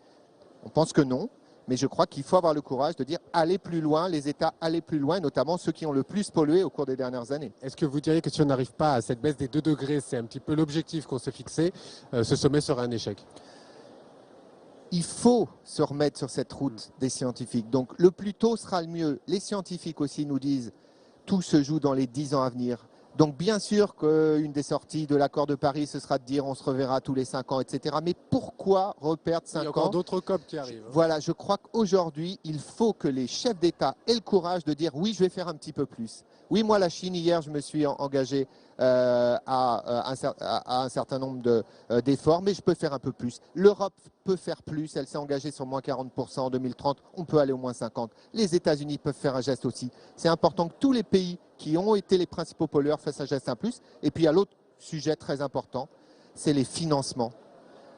On pense que non. Mais je crois qu'il faut avoir le courage de dire aller plus loin, les États aller plus loin, notamment ceux qui ont le plus pollué au cours des dernières années. Est-ce que vous diriez que si on n'arrive pas à cette baisse des 2 degrés, c'est un petit peu l'objectif qu'on s'est fixé, ce sommet sera un échec? Il faut se remettre sur cette route des scientifiques. Donc le plus tôt sera le mieux. Les scientifiques aussi nous disent tout se joue dans les 10 ans à venir. Donc bien sûr qu'une des sorties de l'accord de Paris, ce sera de dire on se reverra tous les 5 ans, etc. Mais pourquoi reperdre 5 ans? Il y a encore d'autres COP qui arrivent. Voilà, je crois qu'aujourd'hui, il faut que les chefs d'État aient le courage de dire oui, je vais faire un petit peu plus. Oui, moi, la Chine, hier, je me suis engagé à un certain nombre d'efforts, mais je peux faire un peu plus. L'Europe peut faire plus, elle s'est engagée sur moins 40% en 2030, on peut aller au moins 50%. Les États-Unis peuvent faire un geste aussi. C'est important que tous les pays qui ont été les principaux pollueurs fassent un geste en plus. Et puis, il y a l'autre sujet très important, c'est les financements.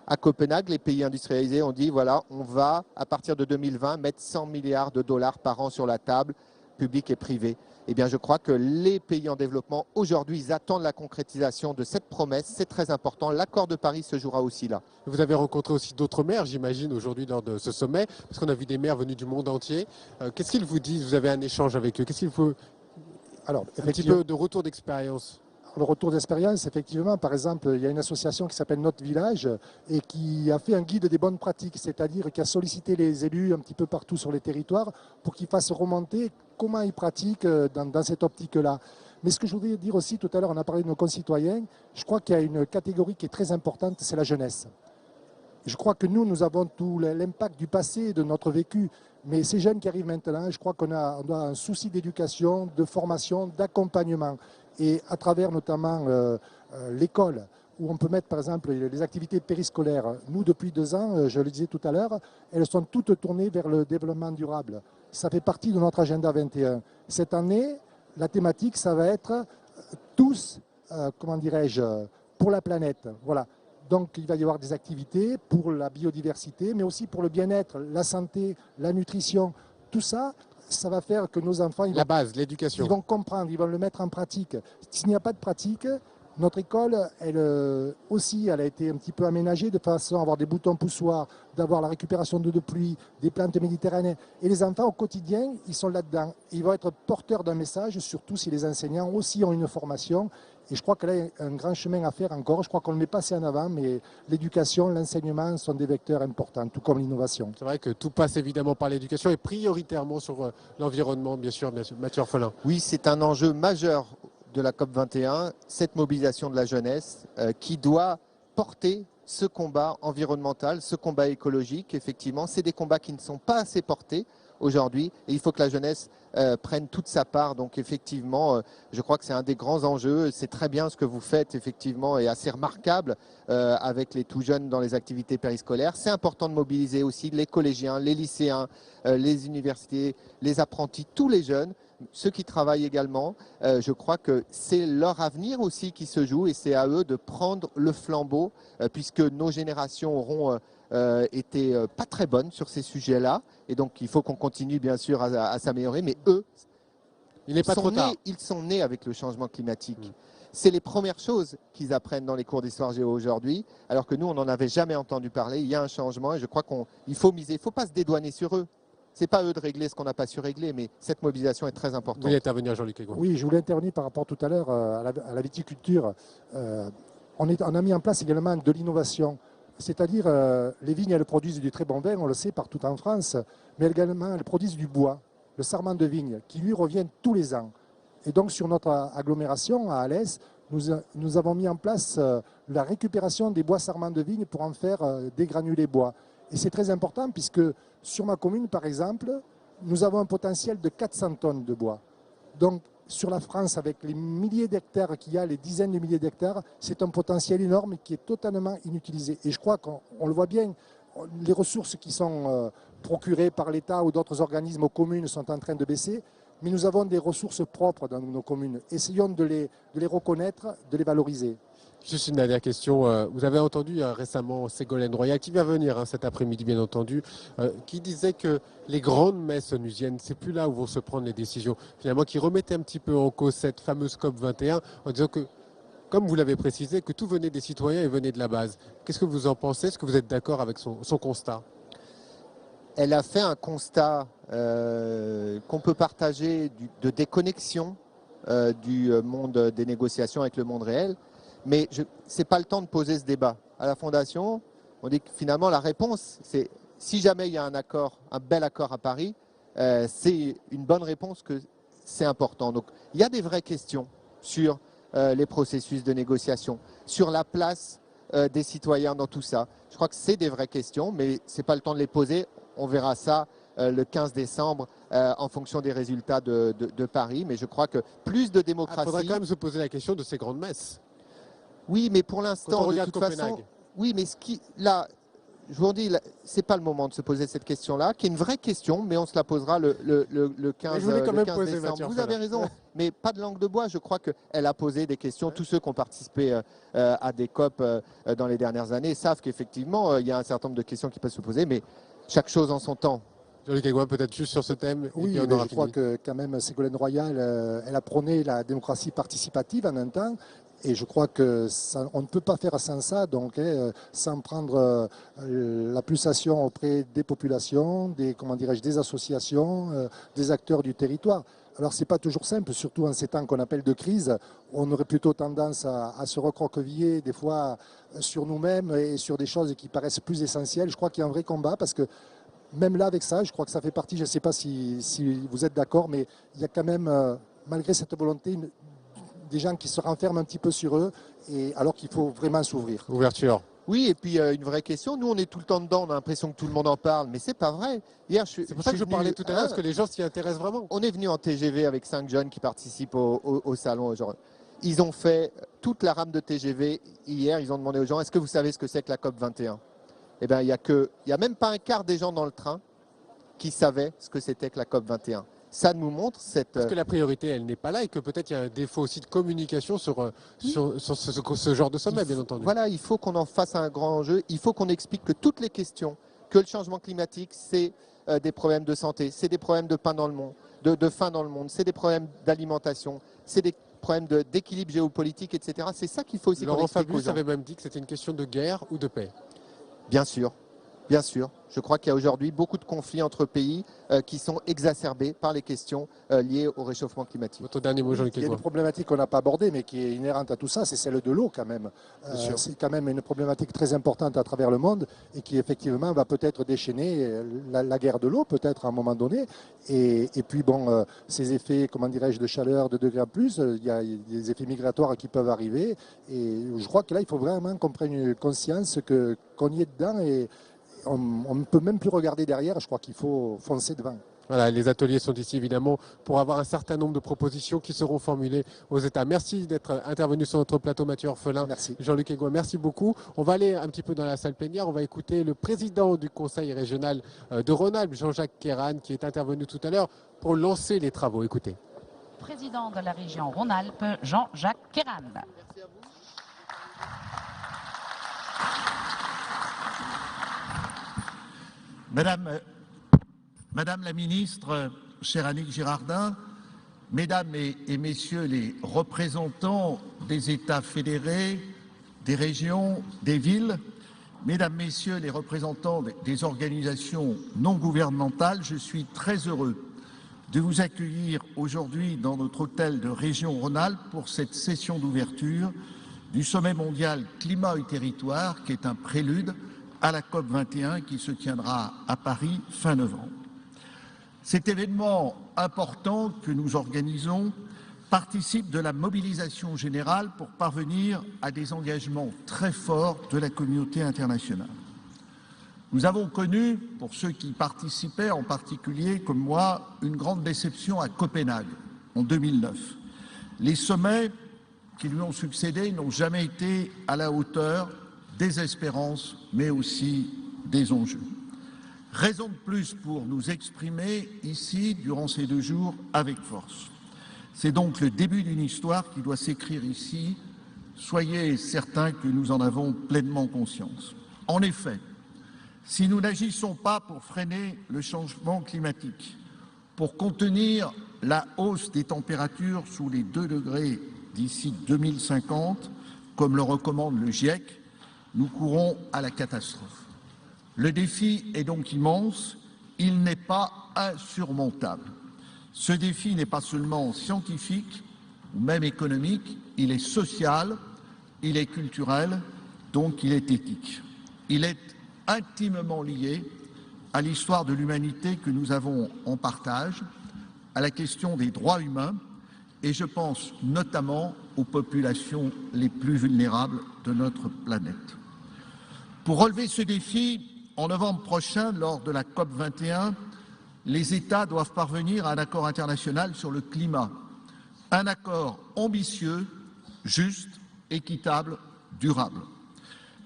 À Copenhague, les pays industrialisés ont dit, voilà, on va, à partir de 2020, mettre 100 milliards de dollars par an sur la table, public et privé. Eh bien, je crois que les pays en développement, aujourd'hui, ils attendent la concrétisation de cette promesse. C'est très important. L'accord de Paris se jouera aussi là. Vous avez rencontré aussi d'autres maires, j'imagine, aujourd'hui lors de ce sommet, parce qu'on a vu des maires venus du monde entier. Qu'est-ce qu'ils vous disent? Vous avez un échange avec eux. Qu'est-ce qu'il faut? Alors, un petit peu de retour d'expérience. Le retour d'expérience, effectivement, par exemple, il y a une association qui s'appelle Notre Village et qui a fait un guide des bonnes pratiques, c'est-à-dire qui a sollicité les élus un petit peu partout sur les territoires pour qu'ils fassent remonter comment ils pratiquent dans cette optique-là. Mais ce que je voudrais dire aussi, tout à l'heure, on a parlé de nos concitoyens, je crois qu'il y a une catégorie qui est très importante, c'est la jeunesse. Je crois que nous avons tout l'impact du passé, de notre vécu. Mais ces jeunes qui arrivent maintenant, je crois qu'on a un souci d'éducation, de formation, d'accompagnement. Et à travers notamment l'école, où on peut mettre par exemple les activités périscolaires. Nous, depuis 2 ans, je le disais tout à l'heure, elles sont toutes tournées vers le développement durable. Ça fait partie de notre agenda 21. Cette année, la thématique, ça va être tous, comment dirais-je, pour la planète. Voilà. Donc il va y avoir des activités pour la biodiversité, mais aussi pour le bien-être, la santé, la nutrition. Tout ça, ça va faire que nos enfants, la base, l'éducation. Ils vont comprendre, ils vont le mettre en pratique. S'il n'y a pas de pratique, notre école, elle aussi, elle a été un petit peu aménagée de façon à avoir des boutons poussoirs, d'avoir la récupération d'eau de pluie, des plantes méditerranéennes. Et les enfants, au quotidien, ils sont là-dedans. Ils vont être porteurs d'un message, surtout si les enseignants aussi ont une formation. Et je crois que là, il y a un grand chemin à faire encore. Je crois qu'on ne le met pas assez en avant, mais l'éducation, l'enseignement sont des vecteurs importants, tout comme l'innovation. C'est vrai que tout passe évidemment par l'éducation et prioritairement sur l'environnement, bien sûr. Mathieu Orphelin. Oui, c'est un enjeu majeur de la COP21, cette mobilisation de la jeunesse qui doit porter ce combat environnemental, ce combat écologique. Effectivement, c'est des combats qui ne sont pas assez portés aujourd'hui et il faut que la jeunesse prenne toute sa part. Donc effectivement, je crois que c'est un des grands enjeux. C'est très bien ce que vous faites effectivement et assez remarquable avec les tout jeunes dans les activités périscolaires. C'est important de mobiliser aussi les collégiens, les lycéens, les universités, les apprentis, tous les jeunes. Ceux qui travaillent également, je crois que c'est leur avenir aussi qui se joue et c'est à eux de prendre le flambeau puisque nos générations auront été pas très bonnes sur ces sujets-là et donc il faut qu'on continue bien sûr à s'améliorer, mais eux, ils sont nés avec le changement climatique. C'est les premières choses qu'ils apprennent dans les cours d'histoire géo aujourd'hui, alors que nous, on n'en avait jamais entendu parler. Il y a un changement et je crois qu'il faut miser, il ne faut pas se dédouaner sur eux. Ce n'est pas à eux de régler ce qu'on n'a pas su régler, mais cette mobilisation est très importante. Vous voulez intervenir, Jean-Luc Aigouin? Oui, je voulais intervenir par rapport tout à l'heure à la viticulture. On a mis en place également de l'innovation. C'est-à-dire, les vignes, elles produisent du très bon vin, on le sait, partout en France, mais également, elles produisent du bois, le sarment de vigne, qui lui revient tous les ans. Et donc, sur notre agglomération, à Alès, nous avons mis en place la récupération des bois sarments de vigne pour en faire des granulés bois. Et c'est très important puisque sur ma commune, par exemple, nous avons un potentiel de 400 tonnes de bois. Donc, sur la France, avec les milliers d'hectares qu'il y a, les dizaines de milliers d'hectares, c'est un potentiel énorme qui est totalement inutilisé. Et je crois qu'on le voit bien, les ressources qui sont procurées par l'État ou d'autres organismes aux communes sont en train de baisser, mais nous avons des ressources propres dans nos communes. Essayons de les reconnaître, de les valoriser. Juste une dernière question. Vous avez entendu récemment Ségolène Royal, qui va venir cet après-midi bien entendu, qui disait que les grandes messes onusiennes, c'est plus là où vont se prendre les décisions. Finalement, qui remettait un petit peu en cause cette fameuse COP21 en disant que, comme vous l'avez précisé, que tout venait des citoyens et venait de la base. Qu'est-ce que vous en pensez? Est-ce que vous êtes d'accord avec son constat? Elle a fait un constat qu'on peut partager de déconnexion du monde des négociations avec le monde réel. Mais ce n'est pas le temps de poser ce débat. À la Fondation, on dit que finalement la réponse, c'est si jamais il y a un accord, un bel accord à Paris, c'est une bonne réponse que c'est important. Donc il y a des vraies questions sur les processus de négociation, sur la place des citoyens dans tout ça. Je crois que c'est des vraies questions, mais ce n'est pas le temps de les poser. On verra ça le 15 décembre en fonction des résultats de Paris. Mais je crois que plus de démocratie... Il faudra quand même se poser la question de ces grandes messes. Oui, mais pour l'instant, de toute Copenhague. façon... Oui, mais là, je vous dis, ce n'est pas le moment de se poser cette question-là, qui est une vraie question, mais on se la posera le 15, décembre. Vous avez raison, mais pas de langue de bois. Je crois qu'elle a posé des questions. Tous ceux qui ont participé à des COP dans les dernières années savent qu'effectivement, il y a un certain nombre de questions qui peuvent se poser, mais chaque chose en son temps. Jean-Luc Aigouin, peut-être juste sur ce thème. Oui, mais je crois que quand même Ségolène Royal, elle a prôné la démocratie participative en un temps. Et je crois que on ne peut pas faire sans ça, donc sans prendre la pulsation auprès des populations, des associations, des acteurs du territoire. Alors c'est pas toujours simple, surtout en ces temps qu'on appelle de crise. On aurait plutôt tendance à se recroqueviller des fois sur nous-mêmes et sur des choses qui paraissent plus essentielles. Je crois qu'il y a un vrai combat parce que même là avec ça, je crois que ça fait partie, je ne sais pas si vous êtes d'accord, mais il y a quand même, malgré cette volonté, des gens qui se renferment un petit peu sur eux, et alors qu'il faut vraiment s'ouvrir. Ouverture. Oui, et puis une vraie question. Nous, on est tout le temps dedans, on a l'impression que tout le monde en parle, mais c'est pas vrai. C'est pour ça que je parlais tout à l'heure, parce que les gens s'y intéressent vraiment. On est venu en TGV avec 5 jeunes qui participent au salon aujourd'hui. Ils ont fait toute la rame de TGV hier. Ils ont demandé aux gens, est-ce que vous savez ce que c'est que la COP 21 ? Eh bien, il y a même pas un quart des gens dans le train qui savaient ce que c'était que la COP 21. Ça nous montre cette... Parce que la priorité, elle n'est pas là et que peut-être il y a un défaut aussi de communication sur ce genre de sommet, bien entendu. Voilà, il faut qu'on en fasse un grand enjeu. Il faut qu'on explique que toutes les questions, que le changement climatique, c'est des problèmes de santé, c'est des problèmes de faim dans le monde, c'est des problèmes d'alimentation, c'est des problèmes d'équilibre géopolitique, etc. C'est ça qu'il faut aussi qu'on explique aux gens. Laurent Fabius avait même dit que c'était une question de guerre ou de paix. Bien sûr. Bien sûr, je crois qu'il y a aujourd'hui beaucoup de conflits entre pays qui sont exacerbés par les questions liées au réchauffement climatique. Votre dernier mot, Jean-Luc Aigouin. Il y a une problématique qu'on n'a pas abordée, mais qui est inhérente à tout ça, c'est celle de l'eau quand même. C'est quand même une problématique très importante à travers le monde et qui effectivement va peut-être déchaîner la guerre de l'eau, peut-être à un moment donné. Et puis bon, ces effets, comment dirais-je, de chaleur, de degrés en plus, il y a des effets migratoires qui peuvent arriver. Et je crois que là, il faut vraiment qu'on prenne conscience qu'on y est dedans et on ne peut même plus regarder derrière, je crois qu'il faut foncer devant. Voilà, les ateliers sont ici évidemment pour avoir un certain nombre de propositions qui seront formulées aux États. Merci d'être intervenu sur notre plateau, Mathieu Orphelin. Merci. Jean-Luc Aigouin, merci beaucoup. On va aller un petit peu dans la salle plénière. On va écouter le président du Conseil régional de Rhône-Alpes, Jean-Jacques Kéran, qui est intervenu tout à l'heure pour lancer les travaux. Écoutez. Président de la région Rhône-Alpes, Jean-Jacques Kéran. Merci à vous. Madame la ministre, chère Annick Girardin, mesdames et messieurs les représentants des États fédérés, des régions, des villes, mesdames, messieurs les représentants des organisations non gouvernementales, je suis très heureux de vous accueillir aujourd'hui dans notre hôtel de région Rhône-Alpes pour cette session d'ouverture du sommet mondial climat et territoire qui est un prélude à la COP 21 qui se tiendra à Paris fin novembre. Cet événement important que nous organisons participe de la mobilisation générale pour parvenir à des engagements très forts de la communauté internationale. Nous avons connu, pour ceux qui participaient en particulier comme moi, une grande déception à Copenhague en 2009. Les sommets qui lui ont succédé n'ont jamais été à la hauteur des espérances, mais aussi des enjeux. Raison de plus pour nous exprimer ici, durant ces 2 jours, avec force. C'est donc le début d'une histoire qui doit s'écrire ici. Soyez certains que nous en avons pleinement conscience. En effet, si nous n'agissons pas pour freiner le changement climatique, pour contenir la hausse des températures sous les 2 degrés d'ici 2050, comme le recommande le GIEC, nous courons à la catastrophe. Le défi est donc immense, il n'est pas insurmontable. Ce défi n'est pas seulement scientifique ou même économique, il est social, il est culturel, donc il est éthique. Il est intimement lié à l'histoire de l'humanité que nous avons en partage, à la question des droits humains, et je pense notamment aux populations les plus vulnérables de notre planète. Pour relever ce défi, en novembre prochain, lors de la COP21, les États doivent parvenir à un accord international sur le climat. Un accord ambitieux, juste, équitable, durable.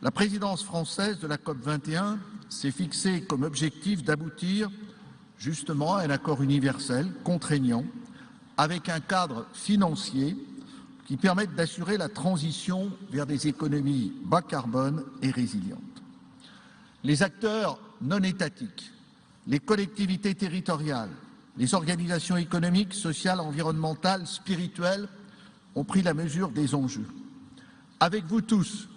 La présidence française de la COP21 s'est fixée comme objectif d'aboutir justement à un accord universel, contraignant, avec un cadre financier qui permette d'assurer la transition vers des économies bas carbone et résilientes. Les acteurs non étatiques, les collectivités territoriales, les organisations économiques, sociales, environnementales, spirituelles ont pris la mesure des enjeux. Avec vous tous,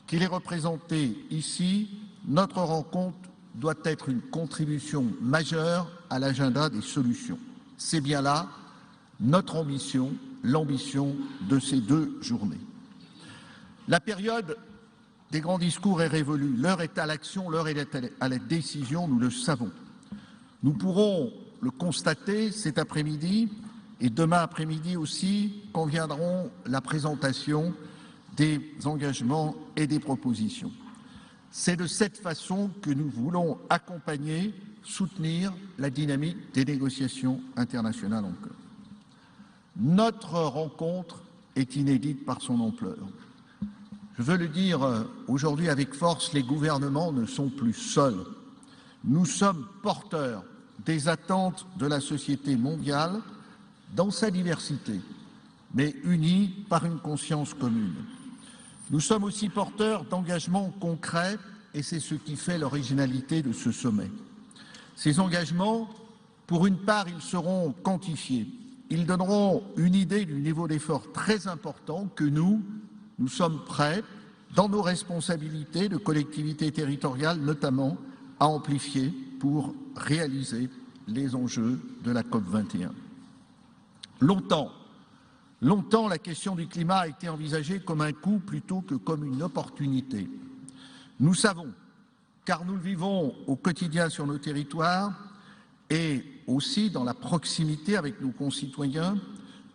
qui les représentez ici, notre rencontre doit être une contribution majeure à l'agenda des solutions. C'est bien là notre ambition, l'ambition de ces 2 journées. La période des grands discours est révolue. L'heure est à l'action, l'heure est à la décision, nous le savons. Nous pourrons le constater cet après-midi et demain après-midi aussi, quand viendront la présentation des engagements et des propositions. C'est de cette façon que nous voulons accompagner, soutenir la dynamique des négociations internationales en cours. Notre rencontre est inédite par son ampleur. Je veux le dire aujourd'hui avec force, les gouvernements ne sont plus seuls. Nous sommes porteurs des attentes de la société mondiale dans sa diversité, mais unis par une conscience commune. Nous sommes aussi porteurs d'engagements concrets et c'est ce qui fait l'originalité de ce sommet. Ces engagements, pour une part, ils seront quantifiés. Ils donneront une idée du niveau d'effort très important que nous sommes prêts, dans nos responsabilités de collectivités territoriales notamment, à amplifier pour réaliser les enjeux de la COP21. Longtemps, la question du climat a été envisagée comme un coût plutôt que comme une opportunité. Nous savons, car nous le vivons au quotidien sur nos territoires et aussi dans la proximité avec nos concitoyens,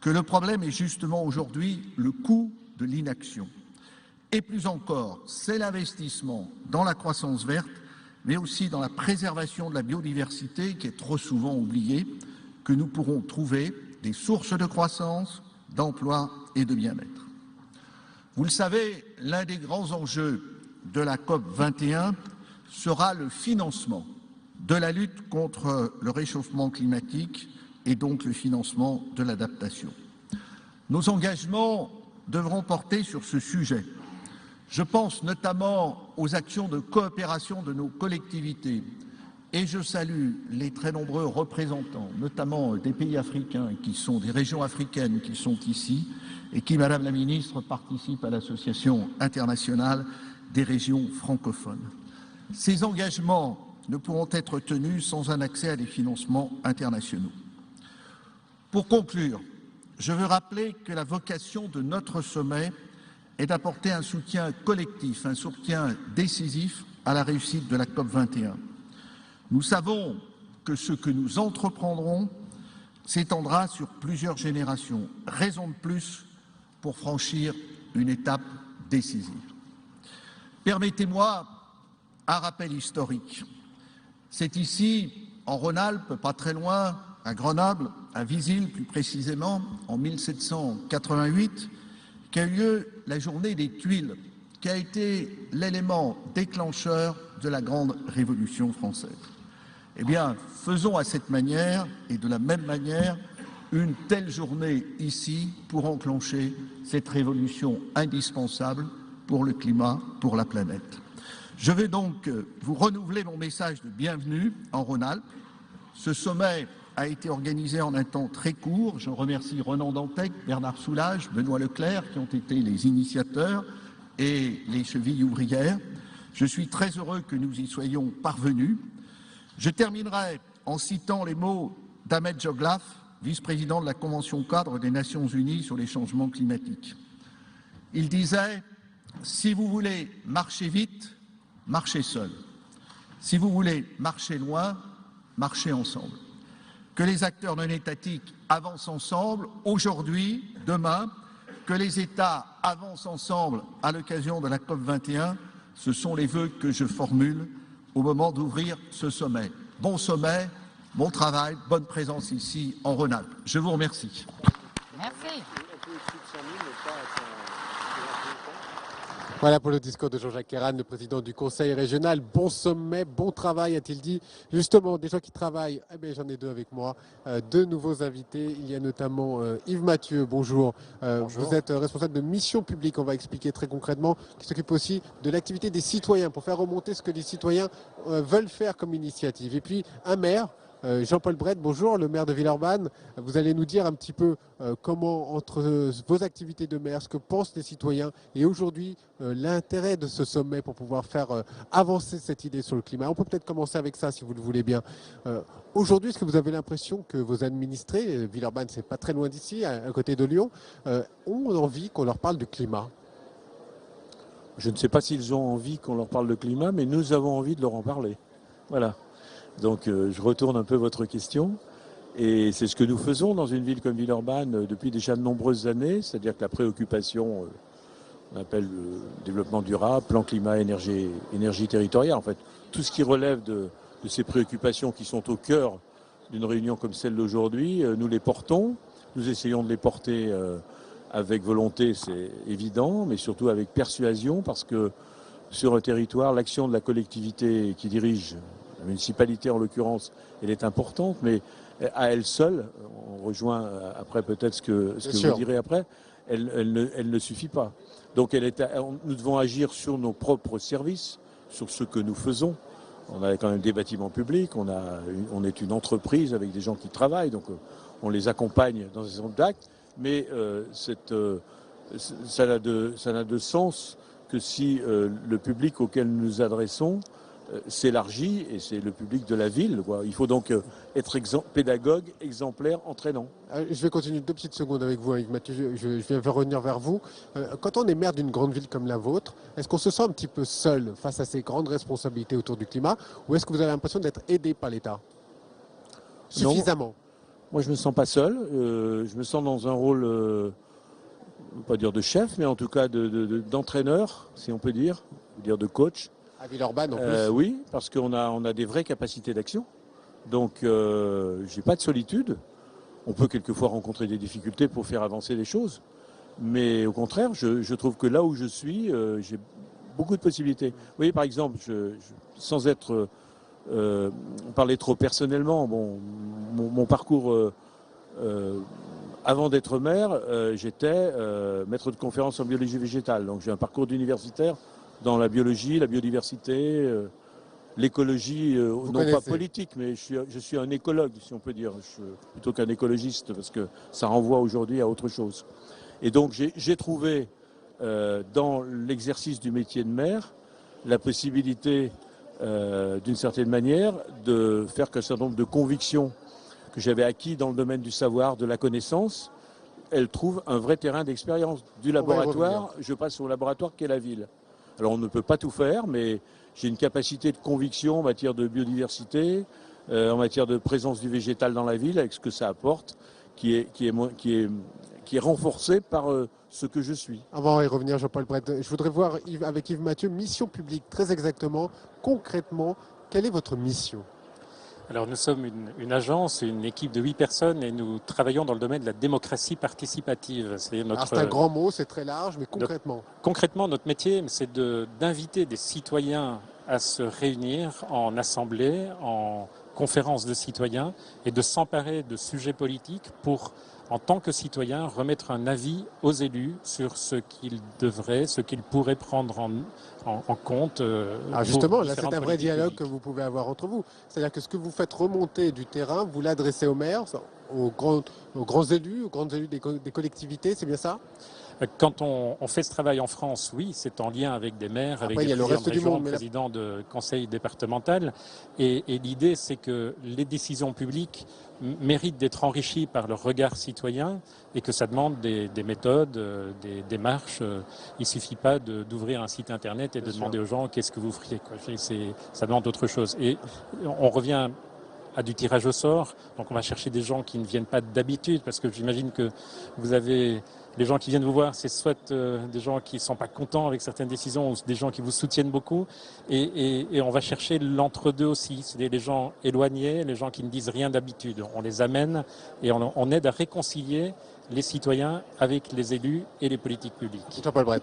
que le problème est justement aujourd'hui le coût de l'inaction. Et plus encore, c'est l'investissement dans la croissance verte, mais aussi dans la préservation de la biodiversité qui est trop souvent oubliée, que nous pourrons trouver des sources de croissance, d'emploi et de bien-être. Vous le savez, l'un des grands enjeux de la COP21 sera le financement de la lutte contre le réchauffement climatique et donc le financement de l'adaptation. Nos engagements devront porter sur ce sujet. Je pense notamment aux actions de coopération de nos collectivités et je salue les très nombreux représentants, notamment des pays africains, qui sont des régions africaines qui sont ici et qui, Madame la Ministre, participent à l'Association internationale des régions francophones. Ces engagements ne pourront être tenus sans un accès à des financements internationaux. Pour conclure, je veux rappeler que la vocation de notre sommet est d'apporter un soutien collectif, un soutien décisif à la réussite de la COP21. Nous savons que ce que nous entreprendrons s'étendra sur plusieurs générations, raison de plus pour franchir une étape décisive. Permettez-moi un rappel historique. C'est ici, en Rhône-Alpes, pas très loin, à Grenoble, à Visil plus précisément, en 1788, qu'a eu lieu la journée des Tuiles, qui a été l'élément déclencheur de la grande Révolution française. Eh bien, faisons à cette manière et de la même manière une telle journée ici pour enclencher cette révolution indispensable pour le climat, pour la planète. Je vais donc vous renouveler mon message de bienvenue en Rhône-Alpes. Ce sommet a été organisé en un temps très court. Je remercie Ronan Dantec, Bernard Soulages, Benoît Leclerc qui ont été les initiateurs et les chevilles ouvrières. Je suis très heureux que nous y soyons parvenus. Je terminerai en citant les mots d'Ahmed Joglaf, vice-président de la Convention cadre des Nations Unies sur les changements climatiques. Il disait « Si vous voulez marcher vite, marchez seul. Si vous voulez marcher loin, marchez ensemble. » Que les acteurs non étatiques avancent ensemble, aujourd'hui, demain, que les États avancent ensemble à l'occasion de la COP21. Ce sont les vœux que je formule au moment d'ouvrir ce sommet. Bon sommet, bon travail, bonne présence ici en Rhône-Alpes. Je vous remercie. Merci. Voilà pour le discours de Jean-Jacques Ayrault, le président du Conseil régional. Bon sommet, bon travail, a-t-il dit. Justement, des gens qui travaillent, eh bien, j'en ai deux avec moi, deux nouveaux invités. Il y a notamment Yves Mathieu, bonjour. Bonjour. Vous êtes responsable de mission publique, on va expliquer très concrètement, qui s'occupe aussi de l'activité des citoyens pour faire remonter ce que les citoyens veulent faire comme initiative. Et puis un maire, Jean-Paul Brett, bonjour, le maire de Villeurbanne. Vous allez nous dire un petit peu comment, entre vos activités de maire, ce que pensent les citoyens et aujourd'hui l'intérêt de ce sommet pour pouvoir faire avancer cette idée sur le climat. On peut peut-être commencer avec ça si vous le voulez bien. Aujourd'hui, est-ce que vous avez l'impression que vos administrés, Villeurbanne c'est pas très loin d'ici, à côté de Lyon, ont envie qu'on leur parle du climat ? Je ne sais pas s'ils ont envie qu'on leur parle de climat, mais nous avons envie de leur en parler. Voilà. Donc je retourne un peu votre question, et c'est ce que nous faisons dans une ville comme Villeurbanne depuis déjà de nombreuses années, c'est-à-dire que la préoccupation, on appelle le développement durable, plan climat, énergie territoriale, en fait, tout ce qui relève de ces préoccupations qui sont au cœur d'une réunion comme celle d'aujourd'hui, nous les portons, nous essayons de les porter avec volonté, c'est évident, mais surtout avec persuasion, parce que sur un territoire, l'action de la collectivité qui dirige, la municipalité en l'occurrence, elle est importante, mais à elle seule, on rejoint après peut-être ce que vous direz après, elle ne suffit pas. Donc nous devons agir sur nos propres services, sur ce que nous faisons. On a quand même des bâtiments publics, on est une entreprise avec des gens qui travaillent, donc on les accompagne dans ces actes, mais ça n'a de sens que si le public auquel nous nous adressons s'élargit, et c'est le public de la ville, quoi. Il faut donc être pédagogue, exemplaire, entraînant. Je vais continuer 2 petites secondes avec vous, Yves Mathieu. Je viens revenir vers vous. Quand on est maire d'une grande ville comme la vôtre, est-ce qu'on se sent un petit peu seul face à ces grandes responsabilités autour du climat, ou est-ce que vous avez l'impression d'être aidé par l'État suffisamment? Non, moi je me sens pas seul. Je me sens dans un rôle, pas dire de chef, mais en tout cas d'entraîneur, si on peut dire de coach. À Villeurbanne en plus. Oui, parce qu'on a des vraies capacités d'action. Donc j'ai pas de solitude. On peut quelquefois rencontrer des difficultés pour faire avancer les choses. Mais au contraire, je trouve que là où je suis, j'ai beaucoup de possibilités. Vous voyez, par exemple, sans être parler trop personnellement, mon parcours avant d'être maire, j'étais maître de conférence en biologie végétale. Donc j'ai un parcours d'universitaire dans la biologie, la biodiversité, l'écologie, non pas politique, mais je suis un écologue, si on peut dire, plutôt qu'un écologiste, parce que ça renvoie aujourd'hui à autre chose. Et donc j'ai trouvé dans l'exercice du métier de maire la possibilité, d'une certaine manière, de faire qu'un certain nombre de convictions que j'avais acquis dans le domaine du savoir, de la connaissance, elles trouvent un vrai terrain d'expérience. Du laboratoire, je passe au laboratoire qu'est la ville. Alors on ne peut pas tout faire, mais j'ai une capacité de conviction en matière de biodiversité, en matière de présence du végétal dans la ville, avec ce que ça apporte, qui est renforcée par ce que je suis. Avant d'y revenir, Jean-Paul Brett, je voudrais voir avec Yves Mathieu, mission publique, très exactement, concrètement, quelle est votre mission ? Alors nous sommes une agence, une équipe de 8 personnes et nous travaillons dans le domaine de la démocratie participative. C'est un grand mot, c'est très large, mais concrètement. Concrètement, notre métier, c'est d'inviter des citoyens à se réunir en assemblée, en conférence de citoyens et de s'emparer de sujets politiques pour, en tant que citoyen, remettre un avis aux élus sur ce qu'ils devraient, ce qu'ils pourraient prendre en compte. Justement, là c'est un vrai dialogue que vous pouvez avoir entre vous. C'est-à-dire que ce que vous faites remonter du terrain, vous l'adressez aux maires, aux grands élus, des collectivités, c'est bien ça ? Quand on fait ce travail en France, oui, c'est en lien avec des maires, avec des présidents de région, présidents de conseil départemental. Et l'idée, c'est que les décisions publiques méritent d'être enrichies par le regard citoyen et que ça demande des méthodes, des démarches. Il ne suffit pas d'ouvrir un site internet et de demander aux gens qu'est-ce que vous feriez, quoi. Ça demande autre chose. Et on revient à du tirage au sort. Donc on va chercher des gens qui ne viennent pas d'habitude, parce que j'imagine que vous avez... Les gens qui viennent vous voir, c'est soit des gens qui ne sont pas contents avec certaines décisions, ou des gens qui vous soutiennent beaucoup. Et on va chercher l'entre-deux aussi. C'est les gens éloignés, les gens qui ne disent rien d'habitude. On les amène et on aide à réconcilier les citoyens avec les élus et les politiques publiques. Jean-Paul Bret.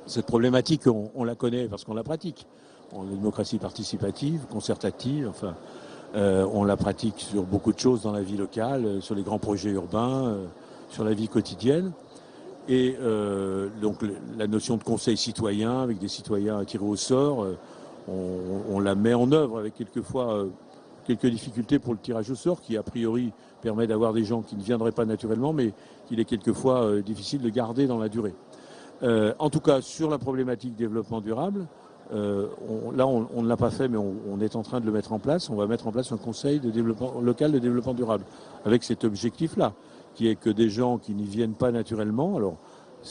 Cette problématique, on la connaît parce qu'on la pratique. On a une démocratie participative, concertative, enfin, on la pratique sur beaucoup de choses dans la vie locale, sur les grands projets urbains, sur la vie quotidienne. Et donc la notion de conseil citoyen, avec des citoyens tirés au sort, on la met en œuvre avec quelquefois quelques difficultés pour le tirage au sort, qui a priori permet d'avoir des gens qui ne viendraient pas naturellement, mais qu'il est quelquefois difficile de garder dans la durée. En tout cas, sur la problématique développement durable, on ne l'a pas fait, mais on est en train de le mettre en place. On va mettre en place un conseil de développement local de développement durable, avec cet objectif-là, qui est que des gens qui n'y viennent pas naturellement, alors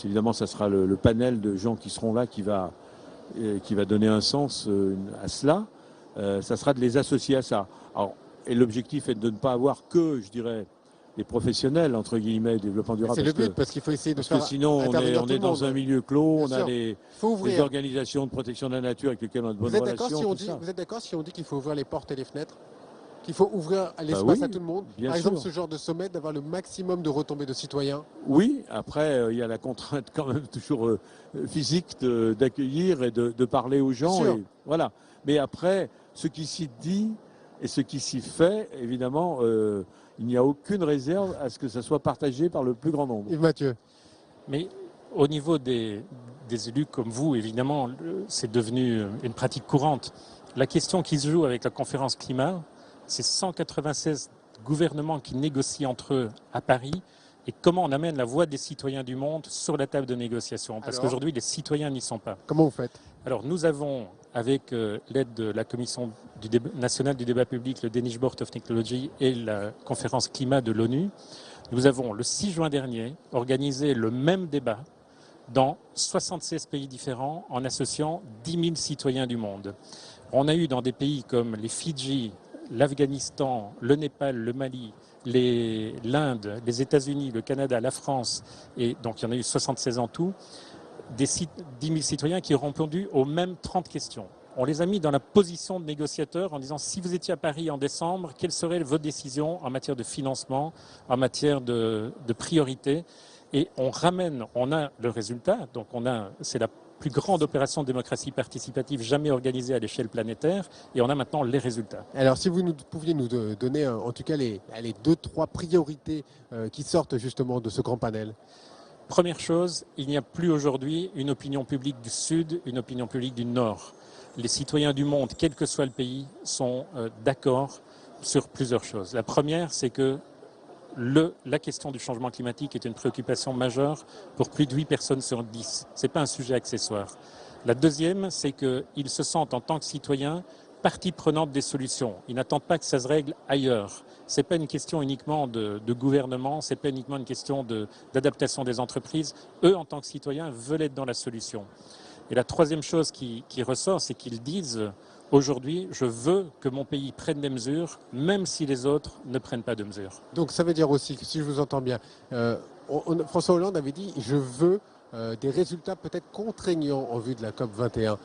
évidemment ça sera le panel de gens qui seront là qui va donner un sens à cela, ça sera de les associer à ça. Alors, et l'objectif est de ne pas avoir que, je dirais, des professionnels, entre guillemets, développement durable. C'est le but, parce qu'il faut essayer de faire. Parce que sinon, on est dans un milieu clos, on a des organisations de protection de la nature avec lesquelles on a de bonnes relations. Vous êtes d'accord si on dit qu'il faut ouvrir les portes et les fenêtres? Qu'il faut ouvrir l'espace à tout le monde? Par exemple, ce genre de sommet, d'avoir le maximum de retombées de citoyens? Oui, après, il y a la contrainte quand même toujours physique d'accueillir et de parler aux gens. Et, voilà. Mais après, ce qui s'y dit et ce qui s'y fait, évidemment, il n'y a aucune réserve à ce que ça soit partagé par le plus grand nombre. Yves Mathieu. Mais au niveau des élus comme vous, évidemment, c'est devenu une pratique courante. La question qui se joue avec la conférence climat, c'est 196 gouvernements qui négocient entre eux à Paris. Et comment on amène la voix des citoyens du monde sur la table de négociation? Parce qu'aujourd'hui, les citoyens n'y sont pas. Comment vous faites? Alors, nous avons, avec l'aide de la Commission nationale du débat public, le Danish Board of Technology et la conférence climat de l'ONU, nous avons, le 6 juin dernier, organisé le même débat dans 76 pays différents en associant 10 000 citoyens du monde. On a eu dans des pays comme les Fidji, l'Afghanistan, le Népal, le Mali, l'Inde, les États-Unis, le Canada, la France, et donc il y en a eu 76 en tout, 10 000 citoyens qui ont répondu aux mêmes 30 questions. On les a mis dans la position de négociateurs en disant si vous étiez à Paris en décembre, quelles seraient vos décisions en matière de financement, en matière de priorité? Et on a le résultat, donc c'est la plus grande opération de démocratie participative jamais organisée à l'échelle planétaire, et on a maintenant les résultats. Alors si vous pouviez nous donner en tout cas les 2-3 priorités qui sortent justement de ce grand panel. Première chose, il n'y a plus aujourd'hui une opinion publique du Sud, une opinion publique du Nord. Les citoyens du monde, quel que soit le pays, sont d'accord sur plusieurs choses. La première, c'est que la question du changement climatique est une préoccupation majeure pour plus de 8 personnes sur 10. Ce n'est pas un sujet accessoire. La deuxième, c'est qu'ils se sentent en tant que citoyens partie prenante des solutions. Ils n'attendent pas que ça se règle ailleurs. Ce n'est pas une question uniquement de gouvernement, ce n'est pas uniquement une question d'adaptation des entreprises. Eux, en tant que citoyens, veulent être dans la solution. Et la troisième chose qui ressort, c'est qu'ils disent aujourd'hui, je veux que mon pays prenne des mesures, même si les autres ne prennent pas de mesures. Donc ça veut dire aussi, que si je vous entends bien, François Hollande avait dit, je veux des résultats peut-être contraignants en vue de la COP21.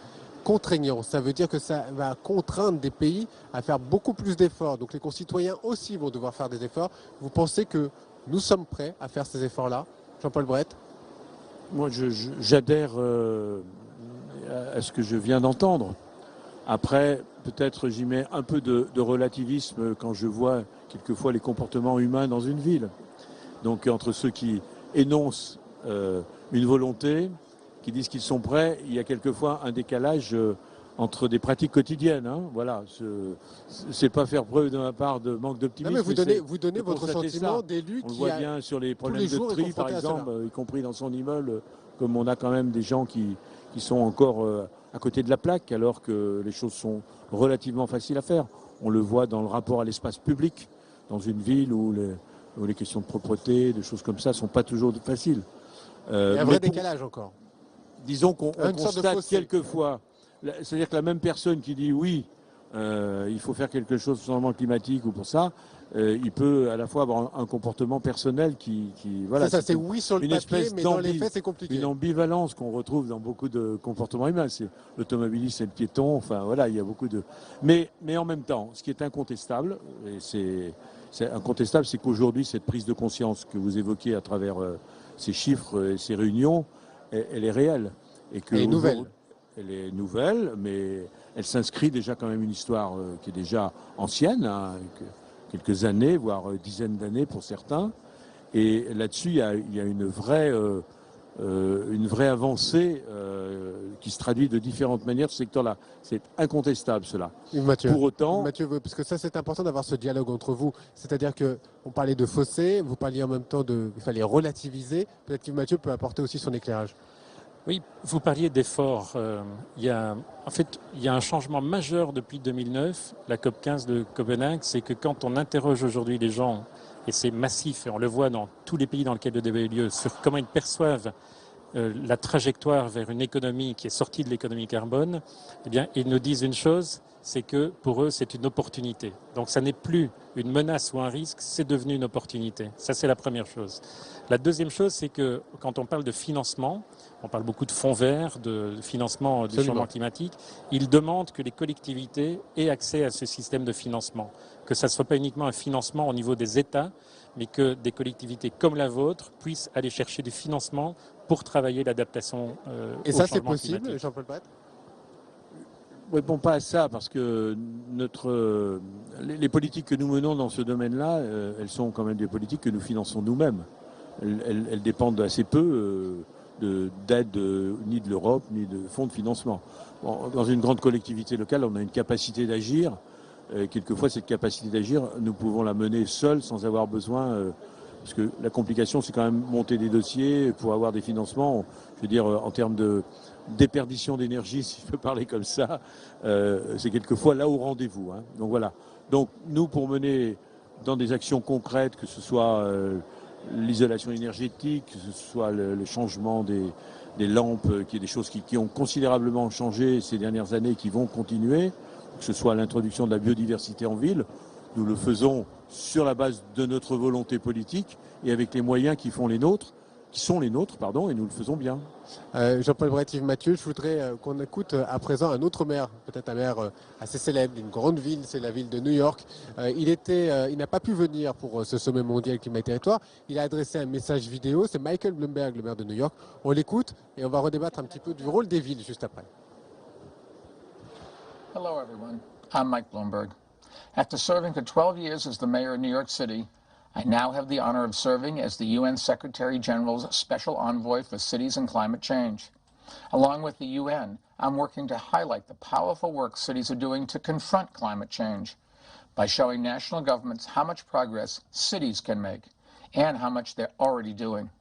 Contraignants, ça veut dire que ça va contraindre des pays à faire beaucoup plus d'efforts. Donc les concitoyens aussi vont devoir faire des efforts. Vous pensez que nous sommes prêts à faire ces efforts-là? Jean-Paul Bret? Moi, j'adhère à ce que je viens d'entendre. Après, peut-être j'y mets un peu de relativisme quand je vois quelquefois les comportements humains dans une ville. Donc entre ceux qui énoncent une volonté, qui disent qu'ils sont prêts, il y a quelquefois un décalage entre des pratiques quotidiennes. Hein. Voilà, c'est pas faire preuve de ma part de manque d'optimisme. Vous donnez votre sentiment d'élu qui... On le voit bien sur les problèmes de tri, par exemple, y compris dans son immeuble, comme on a quand même des gens qui sont encore à côté de la plaque, alors que les choses sont relativement faciles à faire. On le voit dans le rapport à l'espace public, dans une ville où les questions de propreté, de choses comme ça, ne sont pas toujours faciles. Il y a un vrai décalage encore. Disons qu'on constate quelquefois, c'est-à-dire que la même personne qui dit oui, il faut faire quelque chose sur le changement climatique ou pour ça, il peut à la fois avoir un comportement personnel qui voilà. C'est ça, c'est oui sur le papier, mais dans les faits, c'est compliqué. Une ambivalence qu'on retrouve dans beaucoup de comportements humains. C'est l'automobiliste et le piéton, enfin voilà, il y a beaucoup de... Mais en même temps, ce qui est incontestable, et c'est incontestable, c'est qu'aujourd'hui, cette prise de conscience que vous évoquez à travers ces chiffres et ces réunions, elle est réelle. Et que elle est nouvelle. Elle est nouvelle, mais elle s'inscrit déjà quand même une histoire qui est déjà ancienne, hein, quelques années, voire dizaines d'années pour certains. Et là-dessus, il y a une vraie avancée qui se traduit de différentes manières ce secteur-là. C'est incontestable, cela. Mathieu, pour autant... Mathieu, parce que ça, c'est important d'avoir ce dialogue entre vous. C'est-à-dire qu'on parlait de fossé, vous parliez en même temps il fallait relativiser. Peut-être que Mathieu peut apporter aussi son éclairage. Oui, vous parliez d'efforts. Il y a un changement majeur depuis 2009, la COP15 de Copenhague, c'est que quand on interroge aujourd'hui les gens, et c'est massif, et on le voit dans tous les pays dans lesquels le débat a eu lieu, sur comment ils perçoivent la trajectoire vers une économie qui est sortie de l'économie carbone, eh bien, ils nous disent une chose, c'est que pour eux, c'est une opportunité. Donc ça n'est plus une menace ou un risque, c'est devenu une opportunité. Ça, c'est la première chose. La deuxième chose, c'est que quand on parle de financement, on parle beaucoup de fonds verts, de financement du changement climatique, ils demandent que les collectivités aient accès à ce système de financement, que ça ne soit pas uniquement un financement au niveau des États, mais que des collectivités comme la vôtre puissent aller chercher du financement pour travailler l'adaptation et ça, c'est possible, Jean-Paul Prat? Je ne réponds pas à ça parce que les politiques que nous menons dans ce domaine-là, elles sont quand même des politiques que nous finançons nous-mêmes. Elles dépendent assez peu d'aide ni de l'Europe ni de fonds de financement. Bon, dans une grande collectivité locale, on a une capacité d'agir. Quelquefois, cette capacité d'agir, nous pouvons la mener seuls sans avoir besoin... parce que la complication, c'est quand même monter des dossiers pour avoir des financements. Je veux dire, en termes de déperdition d'énergie, si je peux parler comme ça, c'est quelquefois là au rendez-vous. Hein. Donc voilà. Donc nous, pour mener dans des actions concrètes, que ce soit l'isolation énergétique, que ce soit le changement des lampes, qui est des choses qui ont considérablement changé ces dernières années et qui vont continuer, que ce soit l'introduction de la biodiversité en ville, nous le faisons sur la base de notre volonté politique et avec les moyens qui sont les nôtres, et nous le faisons bien. Jean-Paul Bret, Yves Mathieu, je voudrais qu'on écoute à présent un autre maire, peut-être un maire assez célèbre d'une grande ville, c'est la ville de New York. Il n'a pas pu venir pour ce sommet mondial climat et territoire. Il a adressé un message vidéo, c'est Michael Bloomberg, le maire de New York. On l'écoute et on va redébattre un petit peu du rôle des villes juste après. Hello everyone, I'm Mike Bloomberg. After serving for 12 years as the mayor of New York City, I now have the honor of serving as the UN Secretary General's Special Envoy for Cities and Climate Change. Along with the UN, I'm working to highlight the powerful work cities are doing to confront climate change by showing national governments how much progress cities can make and how much they're already doing.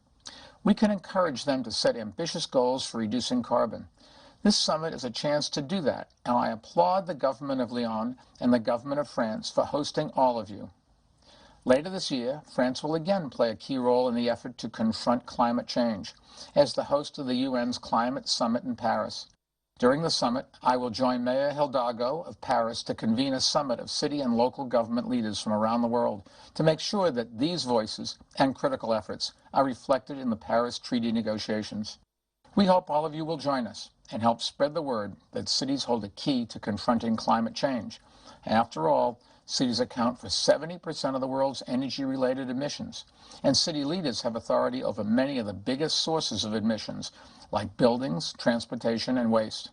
We can encourage them to set ambitious goals for reducing carbon. This summit is a chance to do that, and I applaud the government of Lyon and the government of France for hosting all of you. Later this year, France will again play a key role in the effort to confront climate change as the host of the UN's Climate Summit in Paris. During the summit, I will join Mayor Hidalgo of Paris to convene a summit of city and local government leaders from around the world to make sure that these voices and critical efforts are reflected in the Paris Treaty negotiations. We hope all of you will join us and help spread the word that cities hold a key to confronting climate change. After all, cities account for 70% of the world's energy-related emissions, and city leaders have authority over many of the biggest sources of emissions, like buildings, transportation, and waste.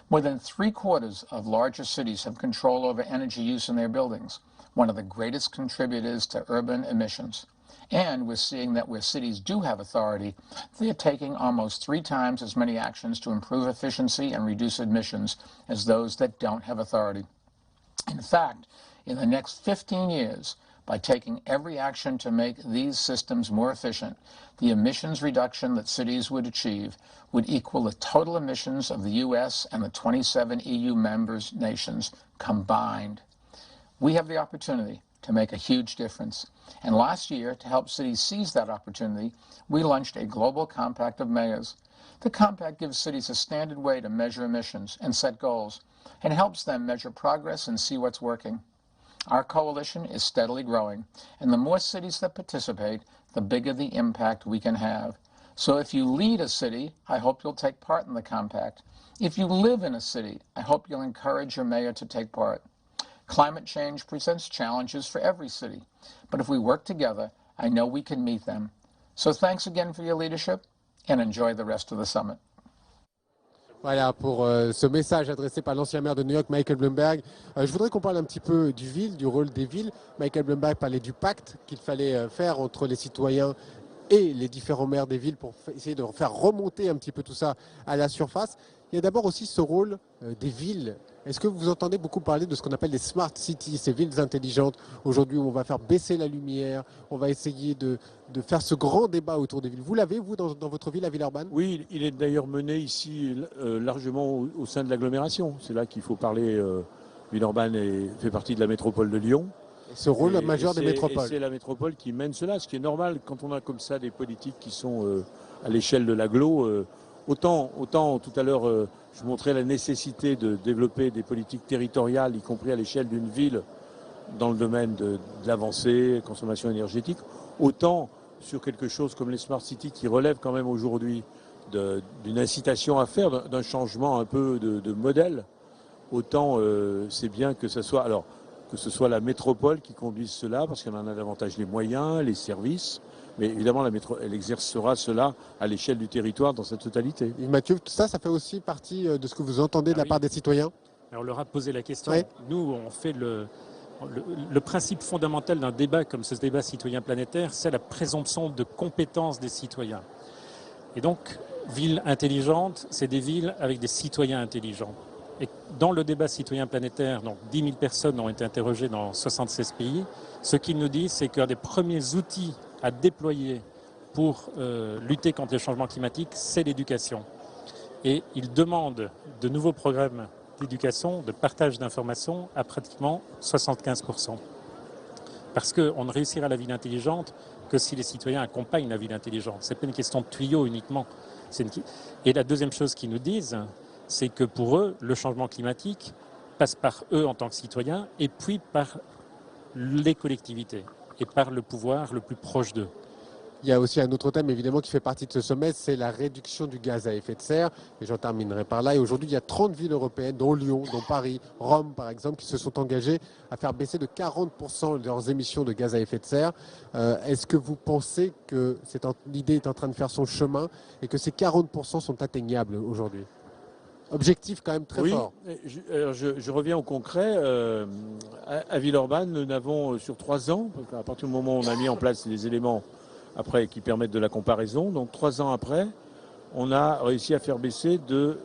More than 3/4 of larger cities have control over energy use in their buildings, one of the greatest contributors to urban emissions. And we're seeing that where cities do have authority, they're taking almost 3 times as many actions to improve efficiency and reduce emissions as those that don't have authority. In fact, in the next 15 years, by taking every action to make these systems more efficient, the emissions reduction that cities would achieve would equal the total emissions of the U.S. and the 27 EU members nations combined. We have the opportunity to make a huge difference. And last year, to help cities seize that opportunity, we launched a global compact of mayors. The compact gives cities a standard way to measure emissions and set goals, and helps them measure progress and see what's working. Our coalition is steadily growing, and the more cities that participate, the bigger the impact we can have. So if you lead a city, I hope you'll take part in the compact. If you live in a city, I hope you'll encourage your mayor to take part. Climate change presents challenges for every city, but if we work together, I know we can meet them. So thanks again for your leadership, and enjoy the rest of the summit. Voilà pour ce message adressé par l'ancien maire de New York, Michael Bloomberg. Je voudrais qu'on parle un petit peu du rôle des villes. Michael Bloomberg parlait du pacte qu'il fallait faire entre les citoyens et les différents maires des villes pour essayer de faire remonter un petit peu tout ça à la surface. Il y a d'abord aussi ce rôle des villes. Est-ce que vous entendez beaucoup parler de ce qu'on appelle les smart cities, ces villes intelligentes, aujourd'hui où on va faire baisser la lumière, on va essayer de faire ce grand débat autour des villes. Vous l'avez, vous, dans votre ville, à Villeurbanne? Oui, il est d'ailleurs mené ici largement au sein de l'agglomération. C'est là qu'il faut parler. Villeurbanne fait partie de la métropole de Lyon. Et ce rôle majeur des métropoles. C'est la métropole qui mène cela, ce qui est normal quand on a comme ça des politiques qui sont à l'échelle de l'agglo. Autant tout à l'heure, je montrais la nécessité de développer des politiques territoriales, y compris à l'échelle d'une ville, dans le domaine de l'avancée, consommation énergétique, autant sur quelque chose comme les Smart Cities qui relèvent quand même aujourd'hui d'une incitation à faire, d'un changement un peu de modèle, autant c'est bien que ce soit la métropole qui conduise cela, parce qu'elle en a davantage les moyens, les services. Mais évidemment, elle exercera cela à l'échelle du territoire dans sa totalité. Et Mathieu, tout ça, ça fait aussi partie de ce que vous entendez de la part des citoyens? Alors, on leur a posé la question. Oui. Nous, on fait le principe fondamental d'un débat comme ce débat citoyen planétaire, c'est la présomption de compétence des citoyens. Et donc, villes intelligentes, c'est des villes avec des citoyens intelligents. Et dans le débat citoyen planétaire, donc 10 000 personnes ont été interrogées dans 76 pays. Ce qu'ils nous disent, c'est qu'un des premiers outils à déployer pour lutter contre les changements climatiques, c'est l'éducation. Et ils demandent de nouveaux programmes d'éducation, de partage d'informations à pratiquement 75%. Parce qu'on ne réussira la ville intelligente que si les citoyens accompagnent la ville intelligente. Ce n'est pas une question de tuyaux uniquement. Et la deuxième chose qu'ils nous disent, c'est que pour eux, le changement climatique passe par eux en tant que citoyens et puis par les collectivités et par le pouvoir le plus proche d'eux. Il y a aussi un autre thème évidemment qui fait partie de ce sommet, c'est la réduction du gaz à effet de serre. Et j'en terminerai par là. Et aujourd'hui, il y a 30 villes européennes, dont Lyon, dont Paris, Rome par exemple, qui se sont engagées à faire baisser de 40% leurs émissions de gaz à effet de serre. Est-ce que vous pensez que l'idée est en train de faire son chemin et que ces 40% sont atteignables aujourd'hui? Objectif quand même très fort. Je reviens au concret. À Villeurbanne, nous n'avons sur 3 ans, à partir du moment où on a mis en place les éléments après qui permettent de la comparaison, donc 3 ans après, on a réussi à faire baisser de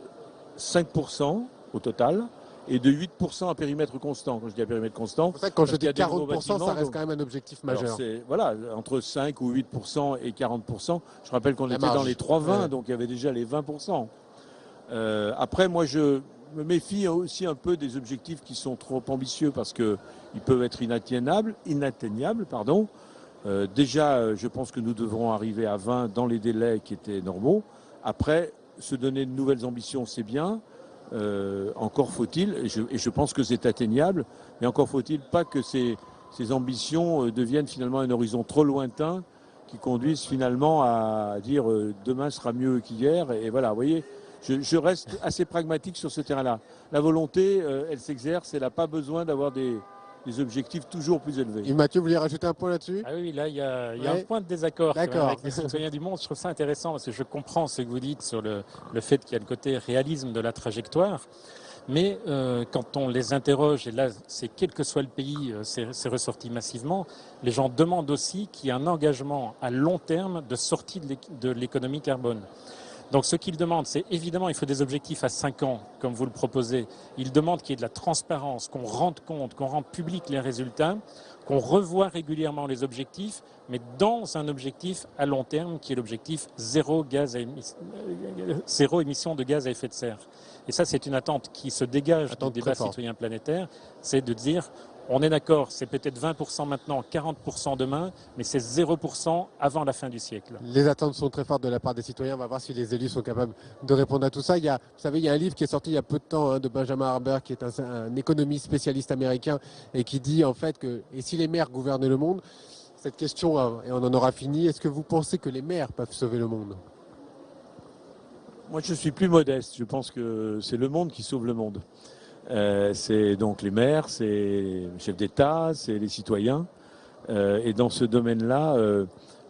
5% au total et de 8% à périmètre constant. Quand je dis à périmètre constant, c'est pour ça que quand je dis 40%, ça reste quand même un objectif majeur. Voilà, entre 5 ou 8% et 40%. Je rappelle qu'on était dans les 3,20, donc il y avait déjà les 20%. Après, moi, je me méfie aussi un peu des objectifs qui sont trop ambitieux parce qu'ils peuvent être inatteignables. Déjà, je pense que nous devrons arriver à 20 dans les délais qui étaient normaux. Après, se donner de nouvelles ambitions, c'est bien. Encore faut-il, et je pense que c'est atteignable, mais encore faut-il pas que ces ambitions deviennent finalement un horizon trop lointain qui conduisent finalement à dire demain sera mieux qu'hier. Et voilà, vous voyez. Je reste assez pragmatique sur ce terrain-là. La volonté, elle s'exerce, elle n'a pas besoin d'avoir des objectifs toujours plus élevés. Et Mathieu, vous voulez rajouter un point là-dessus? Ah oui, là, il y a un point de désaccord avec les citoyens du monde. Je trouve ça intéressant parce que je comprends ce que vous dites sur le fait qu'il y a le côté réalisme de la trajectoire. Mais quand on les interroge, et là, c'est quel que soit le pays, c'est ressorti massivement, les gens demandent aussi qu'il y ait un engagement à long terme de sortie de l'économie carbone. Donc ce qu'ils demandent, c'est évidemment, il faut des objectifs à 5 ans, comme vous le proposez. Ils demandent qu'il y ait de la transparence, qu'on rende compte, qu'on rende public les résultats, qu'on revoie régulièrement les objectifs, mais dans un objectif à long terme, qui est l'objectif zéro émission de gaz à effet de serre. Et ça, c'est une attente qui se dégage du débat citoyen planétaire, c'est de dire On est d'accord, c'est peut-être 20% maintenant, 40% demain, mais c'est 0% avant la fin du siècle. Les attentes sont très fortes de la part des citoyens. On va voir si les élus sont capables de répondre à tout ça. Vous savez, il y a un livre qui est sorti il y a peu de temps de Benjamin Harber, qui est un économiste spécialiste américain, et qui dit en fait que, et si les maires gouvernaient le monde, cette question, et on en aura fini, est-ce que vous pensez que les maires peuvent sauver le monde ? Moi, je suis plus modeste. Je pense que c'est le monde qui sauve le monde. C'est donc les maires, c'est les chefs d'État, c'est les citoyens. Et dans ce domaine-là,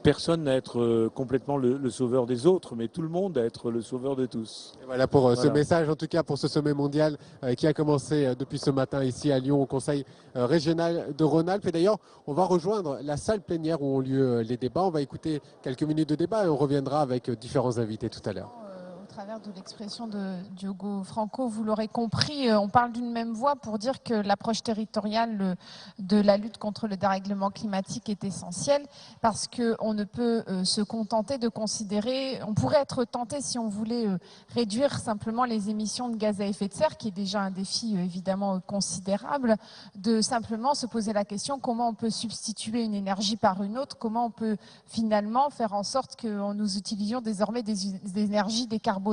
personne n'a à être complètement le sauveur des autres, mais tout le monde à être le sauveur de tous. Et voilà pour ce message, en tout cas pour ce sommet mondial qui a commencé depuis ce matin ici à Lyon, au Conseil régional de Rhône-Alpes. Et d'ailleurs, on va rejoindre la salle plénière où ont lieu les débats. On va écouter quelques minutes de débat et on reviendra avec différents invités tout à l'heure. À travers de l'expression de Diogo Franco, vous l'aurez compris, on parle d'une même voix pour dire que l'approche territoriale de la lutte contre le dérèglement climatique est essentielle, parce qu'on ne peut se contenter de considérer, on pourrait être tenté si on voulait réduire simplement les émissions de gaz à effet de serre, qui est déjà un défi évidemment considérable, de simplement se poser la question comment on peut substituer une énergie par une autre, comment on peut finalement faire en sorte que nous utilisions désormais des énergies décarbonées.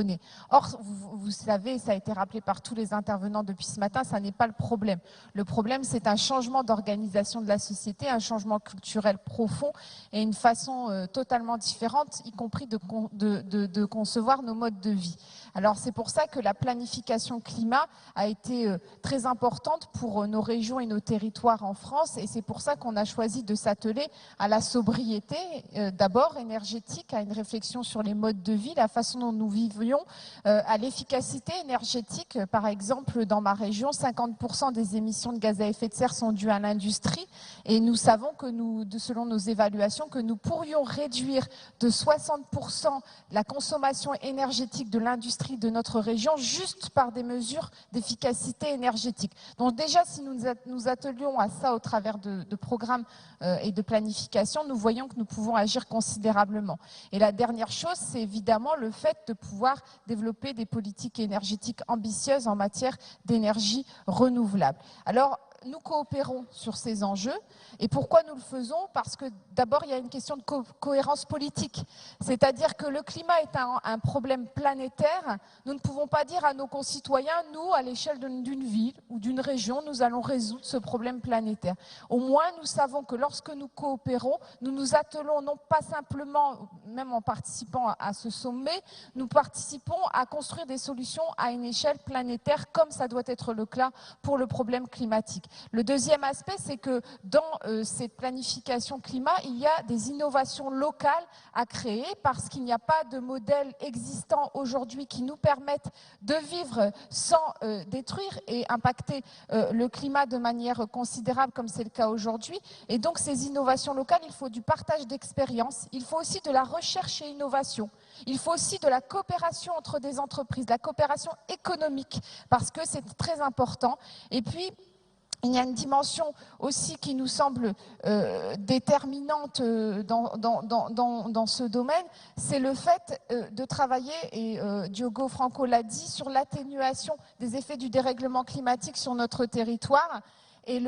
Or, vous savez, ça a été rappelé par tous les intervenants depuis ce matin, ça n'est pas le problème. Le problème, c'est un changement d'organisation de la société, un changement culturel profond et une façon totalement différente, y compris de concevoir nos modes de vie. Alors, c'est pour ça que la planification climat a été très importante pour nos régions et nos territoires en France, et c'est pour ça qu'on a choisi de s'atteler à la sobriété, d'abord énergétique, à une réflexion sur les modes de vie, la façon dont nous vivons, à l'efficacité énergétique. Par exemple, dans ma région, 50% des émissions de gaz à effet de serre sont dues à l'industrie, et nous savons que selon nos évaluations, que nous pourrions réduire de 60% la consommation énergétique de l'industrie de notre région juste par des mesures d'efficacité énergétique. Donc déjà, si nous attelions à ça au travers de programmes et de planification, nous voyons que nous pouvons agir considérablement. Et la dernière chose, c'est évidemment le fait de pouvoir développer des politiques énergétiques ambitieuses en matière d'énergie renouvelable. Alors, nous coopérons sur ces enjeux. Et pourquoi nous le faisons? Parce que d'abord, il y a une question de cohérence politique. C'est-à-dire que le climat est un problème planétaire. Nous ne pouvons pas dire à nos concitoyens, nous, à l'échelle d'une ville ou d'une région, nous allons résoudre ce problème planétaire. Au moins, nous savons que lorsque nous coopérons, nous nous attelons non pas simplement, même en participant à ce sommet, nous participons à construire des solutions à une échelle planétaire, comme ça doit être le cas pour le problème climatique. Le deuxième aspect, c'est que dans cette planification climat, il y a des innovations locales à créer parce qu'il n'y a pas de modèle existant aujourd'hui qui nous permette de vivre sans détruire et impacter le climat de manière considérable comme c'est le cas aujourd'hui. Et donc ces innovations locales, il faut du partage d'expériences, il faut aussi de la recherche et innovation, il faut aussi de la coopération entre des entreprises, de la coopération économique parce que c'est très important. Et puis, il y a une dimension aussi qui nous semble déterminante dans ce domaine, c'est le fait de travailler, et Diogo Franco l'a dit, sur l'atténuation des effets du dérèglement climatique sur notre territoire. Et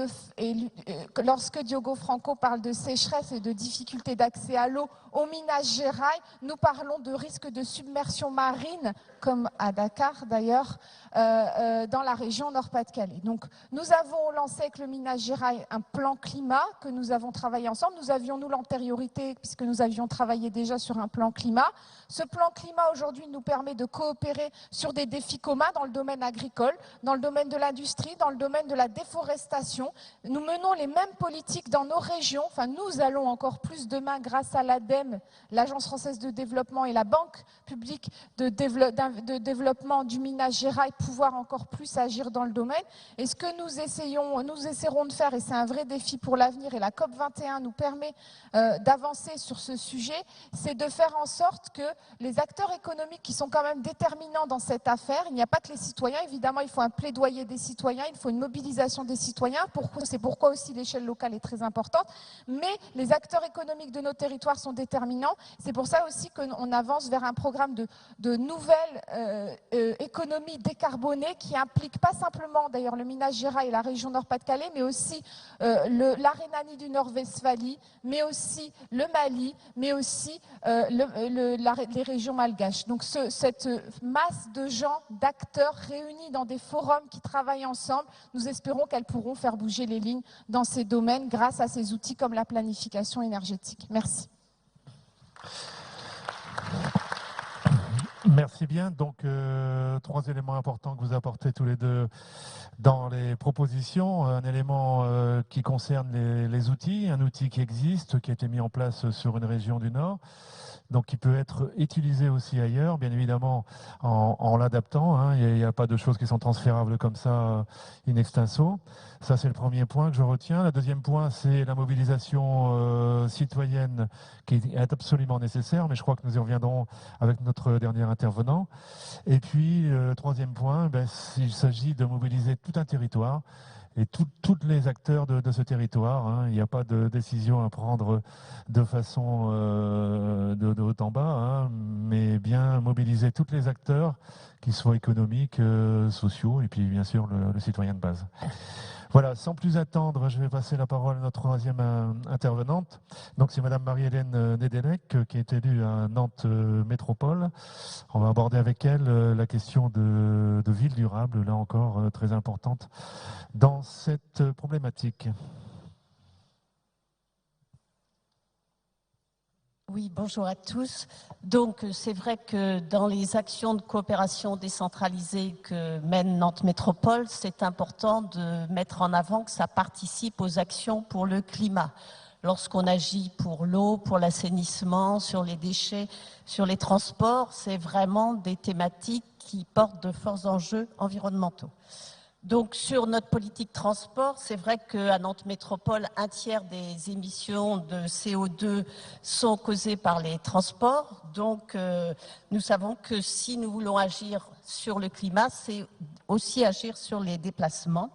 lorsque Diogo Franco parle de sécheresse et de difficultés d'accès à l'eau au Minas Gerais, nous parlons de risque de submersion marine, comme à Dakar d'ailleurs, dans la région Nord-Pas-de-Calais. Donc nous avons lancé avec le Minas Gerais un plan climat que nous avons travaillé ensemble. Nous avions, nous, l'antériorité puisque nous avions travaillé déjà sur un plan climat. Ce plan climat aujourd'hui nous permet de coopérer sur des défis communs dans le domaine agricole, dans le domaine de l'industrie, dans le domaine de la déforestation. Nous menons les mêmes politiques dans nos régions. Enfin, nous allons encore plus demain grâce à l'ADEME, l'Agence française de développement et la Banque publique de développement du Minas Gerais pouvoir encore plus agir dans le domaine. Et ce que nous essaierons de faire, et c'est un vrai défi pour l'avenir, et la COP21 nous permet d'avancer sur ce sujet, c'est de faire en sorte que les acteurs économiques qui sont quand même déterminants dans cette affaire, il n'y a pas que les citoyens, évidemment il faut un plaidoyer des citoyens, il faut une mobilisation des citoyens, c'est pourquoi aussi l'échelle locale est très importante, mais les acteurs économiques de nos territoires sont déterminant. C'est pour ça aussi qu'on avance vers un programme de nouvelles économies décarbonées qui implique pas simplement d'ailleurs le Minas Gerais et la région Nord-Pas-de-Calais, mais aussi la Rhénanie du Nord-Westphalie, mais aussi le Mali, mais aussi les régions malgaches. Donc cette masse de gens, d'acteurs réunis dans des forums qui travaillent ensemble, nous espérons qu'elles pourront faire bouger les lignes dans ces domaines grâce à ces outils comme la planification énergétique. Merci. Merci bien. Donc, 3 éléments importants que vous apportez tous les deux dans les propositions. Un élément qui concerne les outils, un outil qui existe, qui a été mis en place sur une région du Nord, donc qui peut être utilisé aussi ailleurs, bien évidemment en l'adaptant. Hein. Il n'y a pas de choses qui sont transférables comme ça in extenso. Ça, c'est le premier point que je retiens. Le deuxième point, c'est la mobilisation citoyenne qui est absolument nécessaire, mais je crois que nous y reviendrons avec notre dernier intervenant. Et puis, le troisième point, il s'agit de mobiliser tout un territoire et tous les acteurs de ce territoire. Hein. Il n'y a pas de décision à prendre de façon de haut en bas, hein, mais bien mobiliser tous les acteurs, qu'ils soient économiques, sociaux, et puis bien sûr le citoyen de base. Voilà, sans plus attendre, je vais passer la parole à notre troisième intervenante. Donc c'est Madame Marie-Hélène Nedelec, qui est élue à Nantes Métropole. On va aborder avec elle la question de ville durable, là encore très importante dans cette problématique. Oui, bonjour à tous. Donc, c'est vrai que dans les actions de coopération décentralisée que mène Nantes Métropole, c'est important de mettre en avant que ça participe aux actions pour le climat. Lorsqu'on agit pour l'eau, pour l'assainissement, sur les déchets, sur les transports, c'est vraiment des thématiques qui portent de forts enjeux environnementaux. Donc sur notre politique transport, c'est vrai qu'à Nantes Métropole, 1/3 des émissions de CO2 sont causées par les transports. Donc nous savons que si nous voulons agir sur le climat, c'est aussi agir sur les déplacements.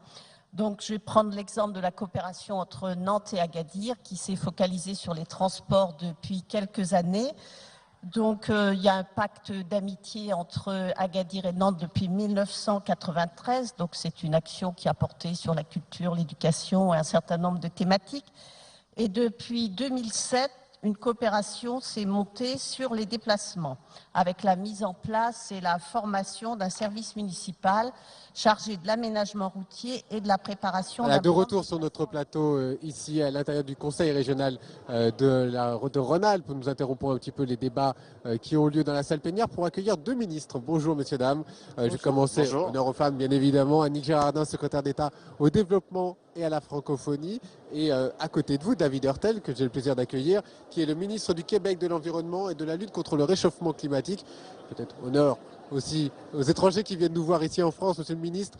Donc je vais prendre l'exemple de la coopération entre Nantes et Agadir qui s'est focalisée sur les transports depuis quelques années. Donc, il y a un pacte d'amitié entre Agadir et Nantes depuis 1993. Donc, c'est une action qui a porté sur la culture, l'éducation et un certain nombre de thématiques. Et depuis 2007, une coopération s'est montée sur les déplacements, avec la mise en place et la formation d'un service municipal chargé de l'aménagement routier et de la préparation. De retour sur notre plateau, ici à l'intérieur du Conseil régional de Rhône-Alpes. Nous interrompons un petit peu les débats qui ont lieu dans la salle plénière pour accueillir 2 ministres. Bonjour messieurs, dames. Je vais commencer, honneur aux femmes bien évidemment, Annick Girardin, secrétaire d'État au développement et à la francophonie. Et à côté de vous, David Hurtel, que j'ai le plaisir d'accueillir, qui est le ministre du Québec de l'Environnement et de la lutte contre le réchauffement climatique. Peut-être honneur aussi aux étrangers qui viennent nous voir ici en France, monsieur le ministre.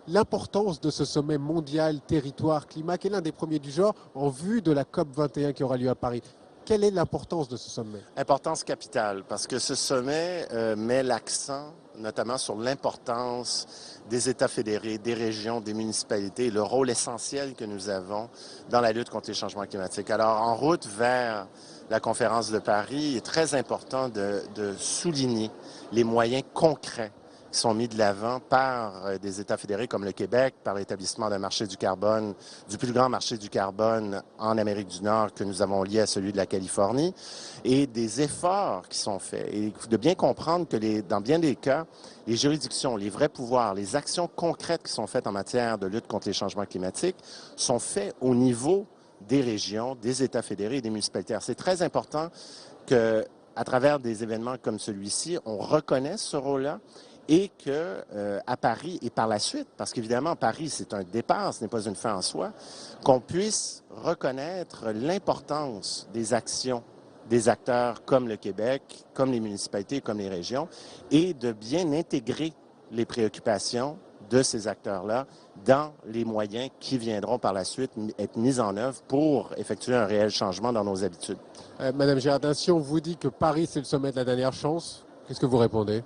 L'importance de ce sommet mondial territoire-climat, qui est l'un des premiers du genre, en vue de la COP21 qui aura lieu à Paris. Quelle est l'importance de ce sommet? Importance capitale, parce que ce sommet met l'accent notamment sur l'importance des États fédérés, des régions, des municipalités, le rôle essentiel que nous avons dans la lutte contre les changements climatiques. Alors, en route vers la conférence de Paris, il est très important de souligner les moyens concrets qui sont mis de l'avant par des États fédérés comme le Québec, par l'établissement d'un marché du carbone, du plus grand marché du carbone en Amérique du Nord que nous avons lié à celui de la Californie, et des efforts qui sont faits. Et de bien comprendre que dans bien des cas, les juridictions, les vrais pouvoirs, les actions concrètes qui sont faites en matière de lutte contre les changements climatiques sont faits au niveau des régions, des États fédérés et des municipalités. C'est très important qu'à travers des événements comme celui-ci, on reconnaisse ce rôle-là et qu'à Paris et par la suite, parce qu'évidemment, Paris, c'est un départ, ce n'est pas une fin en soi, qu'on puisse reconnaître l'importance des actions des acteurs comme le Québec, comme les municipalités, comme les régions, et de bien intégrer les préoccupations de ces acteurs-là dans les moyens qui viendront par la suite être mis en œuvre pour effectuer un réel changement dans nos habitudes. Madame Girardin, si on vous dit que Paris, c'est le sommet de la dernière chance, qu'est-ce que vous répondez?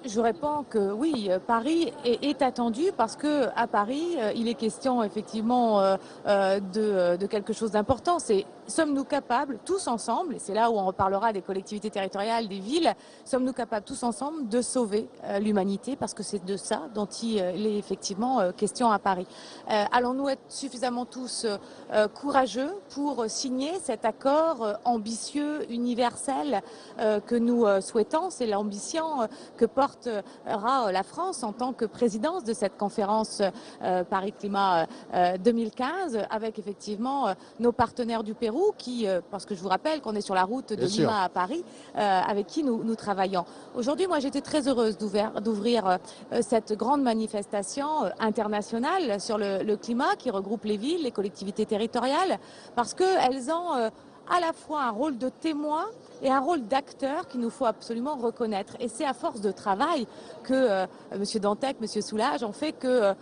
Je réponds que oui, Paris est attendu parce qu'à Paris, il est question effectivement de quelque chose d'important. C'est sommes-nous capables, tous ensemble, et c'est là où on reparlera des collectivités territoriales, des villes, sommes-nous capables tous ensemble de sauver l'humanité, parce que c'est de ça dont il est effectivement question à Paris. Allons-nous être suffisamment tous courageux pour signer cet accord ambitieux, universel que nous souhaitons? C'est l'ambition que portera la France en tant que présidence de cette conférence Paris Climat 2015, avec effectivement nos partenaires du Pérou, qui, parce que je vous rappelle qu'on est sur la route de Lima à Paris, avec qui nous travaillons. Aujourd'hui, moi, j'étais très heureuse d'ouvrir cette grande manifestation internationale sur le climat qui regroupe les villes, les collectivités territoriales, parce qu'elles ont à la fois un rôle de témoin et un rôle d'acteur qu'il nous faut absolument reconnaître. Et c'est à force de travail que M. Dantec, M. Soulages ont fait que,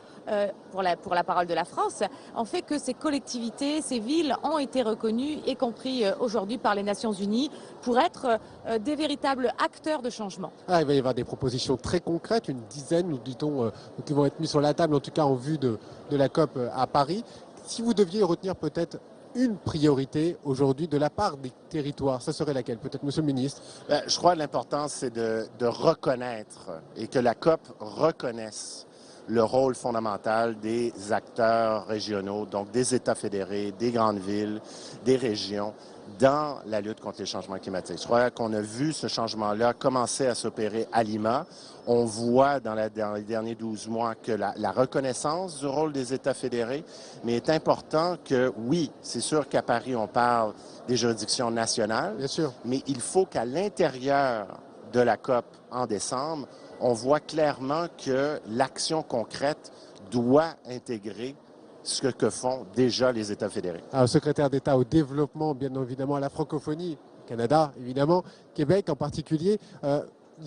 pour la parole de la France, ont fait que ces collectivités, ces villes ont été reconnues, y compris aujourd'hui par les Nations Unies, pour être des véritables acteurs de changement. Ah, il va y avoir des propositions très concrètes, une dizaine, nous dit-on, qui vont être mises sur la table, en tout cas en vue de la COP à Paris. Si vous deviez retenir peut-être une priorité aujourd'hui de la part des territoires, ça serait laquelle? Peut-être, Monsieur le Ministre? Je crois que l'important, c'est de reconnaître et que la COP reconnaisse le rôle fondamental des acteurs régionaux, donc des États fédérés, des grandes villes, des régions, dans la lutte contre les changements climatiques. Je crois qu'on a vu ce changement-là commencer à s'opérer à Lima. On voit dans les derniers 12 mois que la reconnaissance du rôle des États fédérés, mais il est important que, oui, c'est sûr qu'à Paris, on parle des juridictions nationales, bien sûr, mais il faut qu'à l'intérieur de la COP en décembre, on voit clairement que l'action concrète doit intégrer ce que font déjà les États fédérés. Alors, secrétaire d'État au développement, bien évidemment, à la francophonie, Canada, évidemment, Québec en particulier,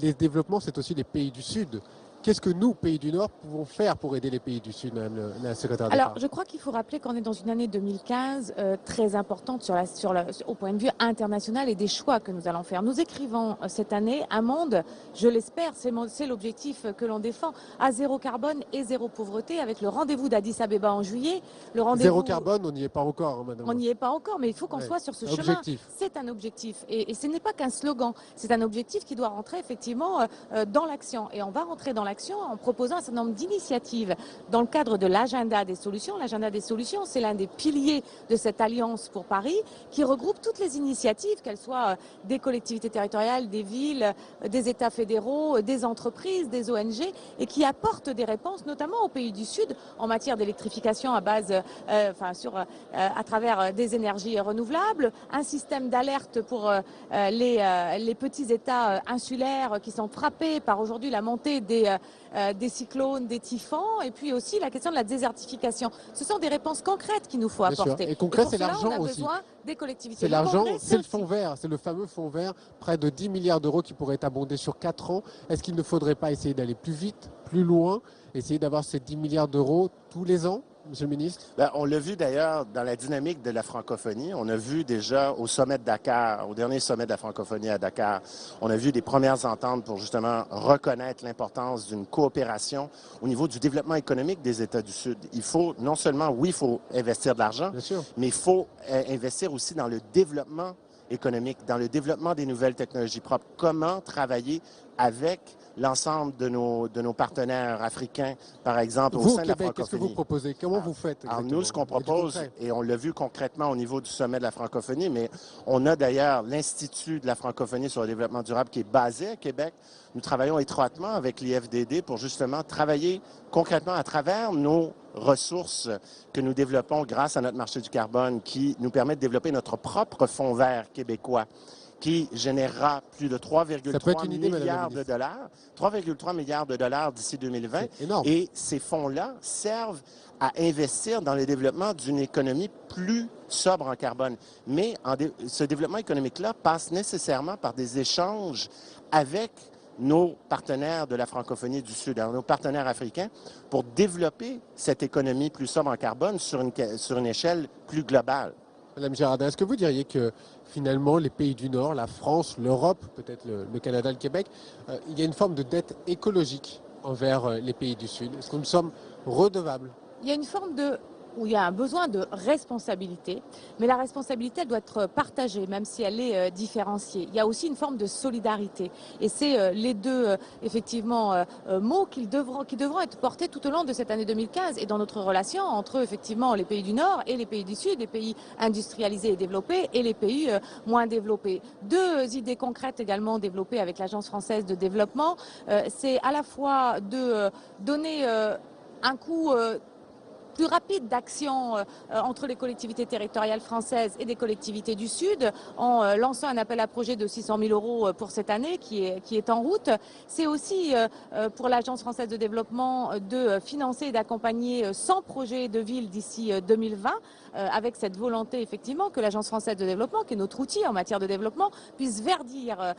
les développements, c'est aussi les pays du Sud. Qu'est-ce que nous, pays du Nord, pouvons faire pour aider les pays du Sud, Madame la secrétaire d'État? Alors, je crois qu'il faut rappeler qu'on est dans une année 2015 très importante au point de vue international et des choix que nous allons faire. Nous écrivons cette année un monde, je l'espère, c'est l'objectif que l'on défend, à zéro carbone et zéro pauvreté, avec le rendez-vous d'Addis Abeba en juillet. Zéro carbone, on n'y est pas encore, hein, Madame. On n'y est pas encore, mais il faut qu'on soit sur ce chemin. C'est un objectif. Et ce n'est pas qu'un slogan, c'est un objectif qui doit rentrer effectivement dans l'action. Et on va rentrer dans l'action en proposant un certain nombre d'initiatives dans le cadre de l'agenda des solutions. L'agenda des solutions, c'est l'un des piliers de cette alliance pour Paris qui regroupe toutes les initiatives, qu'elles soient des collectivités territoriales, des villes, des États fédéraux, des entreprises, des ONG, et qui apportent des réponses, notamment aux pays du Sud, en matière d'électrification à travers des énergies renouvelables, un système d'alerte pour les petits États insulaires qui sont frappés par aujourd'hui la montée des cyclones, des typhons, et puis aussi la question de la désertification. Ce sont des réponses concrètes qu'il nous faut apporter. Et concret, c'est l'argent aussi. On a besoin des collectivités. C'est l'argent, c'est le fonds vert, c'est le fameux fonds vert, près de 10 milliards d'euros qui pourraient être abondés sur 4 ans. Est-ce qu'il ne faudrait pas essayer d'aller plus vite, plus loin, essayer d'avoir ces 10 milliards d'euros tous les ans? Monsieur le ministre? On l'a vu d'ailleurs dans la dynamique de la francophonie. On a vu déjà au sommet de Dakar, au dernier sommet de la francophonie à Dakar, on a vu des premières ententes pour justement reconnaître l'importance d'une coopération au niveau du développement économique des États du Sud. Il faut non seulement, oui, il faut investir de l'argent, mais il faut investir aussi dans le développement économique, dans le développement des nouvelles technologies propres. Comment travailler avec l'ensemble de nos partenaires africains, par exemple, au sein de la francophonie. Qu'est-ce que vous proposez? Comment vous faites exactement? Alors nous, ce qu'on propose, et on l'a vu concrètement au niveau du sommet de la francophonie, mais on a d'ailleurs l'Institut de la francophonie sur le développement durable qui est basé à Québec. Nous travaillons étroitement avec l'IFDD pour justement travailler concrètement à travers nos ressources que nous développons grâce à notre marché du carbone qui nous permet de développer notre propre fonds vert québécois qui générera plus de 3,3 milliards de dollars, 3,3 milliards de dollars d'ici 2020. Et ces fonds-là servent à investir dans le développement d'une économie plus sobre en carbone. Mais ce développement économique-là passe nécessairement par des échanges avec nos partenaires de la francophonie du Sud, nos partenaires africains, pour développer cette économie plus sobre en carbone sur une échelle plus globale. Madame Girardin, est-ce que vous diriez que finalement les pays du Nord, la France, l'Europe, peut-être le Canada, le Québec, il y a une forme de dette écologique envers les pays du Sud? Est-ce que nous sommes redevables? Il y a une forme de où il y a un besoin de responsabilité, mais la responsabilité, elle doit être partagée, même si elle est différenciée. Il y a aussi une forme de solidarité. Et c'est les deux, effectivement, mots qui devront être portés tout au long de cette année 2015 et dans notre relation entre, effectivement, les pays du Nord et les pays du Sud, les pays industrialisés et développés et les pays moins développés. Deux idées concrètes également développées avec l'Agence française de développement, c'est à la fois de donner un coup plus rapide d'action entre les collectivités territoriales françaises et des collectivités du Sud en lançant un appel à projet de 600 000 € pour cette année qui est en route. C'est aussi pour l'Agence française de développement de financer et d'accompagner 100 projets de ville d'ici 2020 avec cette volonté effectivement que l'Agence française de développement, qui est notre outil en matière de développement, puisse verdir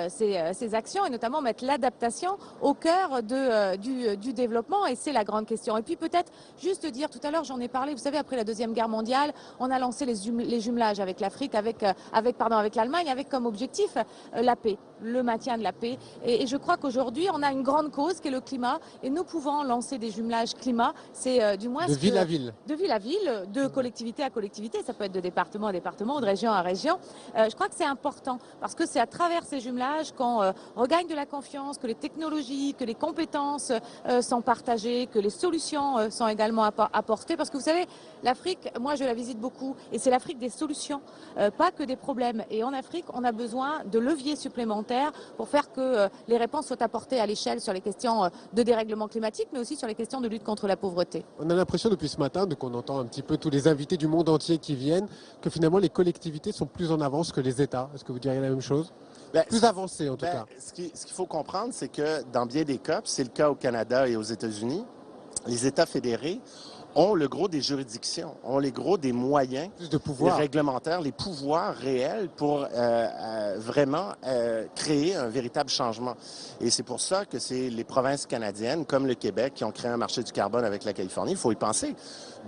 ces actions et notamment mettre l'adaptation au cœur du développement, et c'est la grande question. Et puis peut-être juste dire, tout à l'heure j'en ai parlé, vous savez, après la Deuxième Guerre mondiale, on a lancé les jumelages avec l'Afrique, avec l'Allemagne, avec comme objectif la paix, le maintien de la paix. Et je crois qu'aujourd'hui on a une grande cause qui est le climat, et nous pouvons lancer des jumelages climat, c'est du moins... De ville à ville. De ville à ville, de collectivité à collectivité, ça peut être de département à département ou de région à région. Je crois que c'est important parce que c'est à travers ces jumelages qu'on regagne de la confiance, que les technologies, que les compétences sont partagées, que les solutions sont également apportées. Parce que vous savez, l'Afrique, moi je la visite beaucoup, et c'est l'Afrique des solutions, pas que des problèmes. Et en Afrique, on a besoin de leviers supplémentaires pour faire que les réponses soient apportées à l'échelle sur les questions de dérèglement climatique, mais aussi sur les questions de lutte contre la pauvreté. On a l'impression depuis ce matin, qu'on entend un petit peu tous les invités du monde entier qui viennent, que finalement les collectivités sont plus en avance que les États. Est-ce que vous diriez la même chose? Plus avancées en tout cas. Ce qu'il faut comprendre, c'est que dans bien des cas, c'est le cas au Canada et aux États-Unis, les États fédérés ont le gros des juridictions, ont le gros des moyens réglementaires, les pouvoirs réels pour vraiment créer un véritable changement. Et c'est pour ça que c'est les provinces canadiennes, comme le Québec, qui ont créé un marché du carbone avec la Californie. Il faut y penser.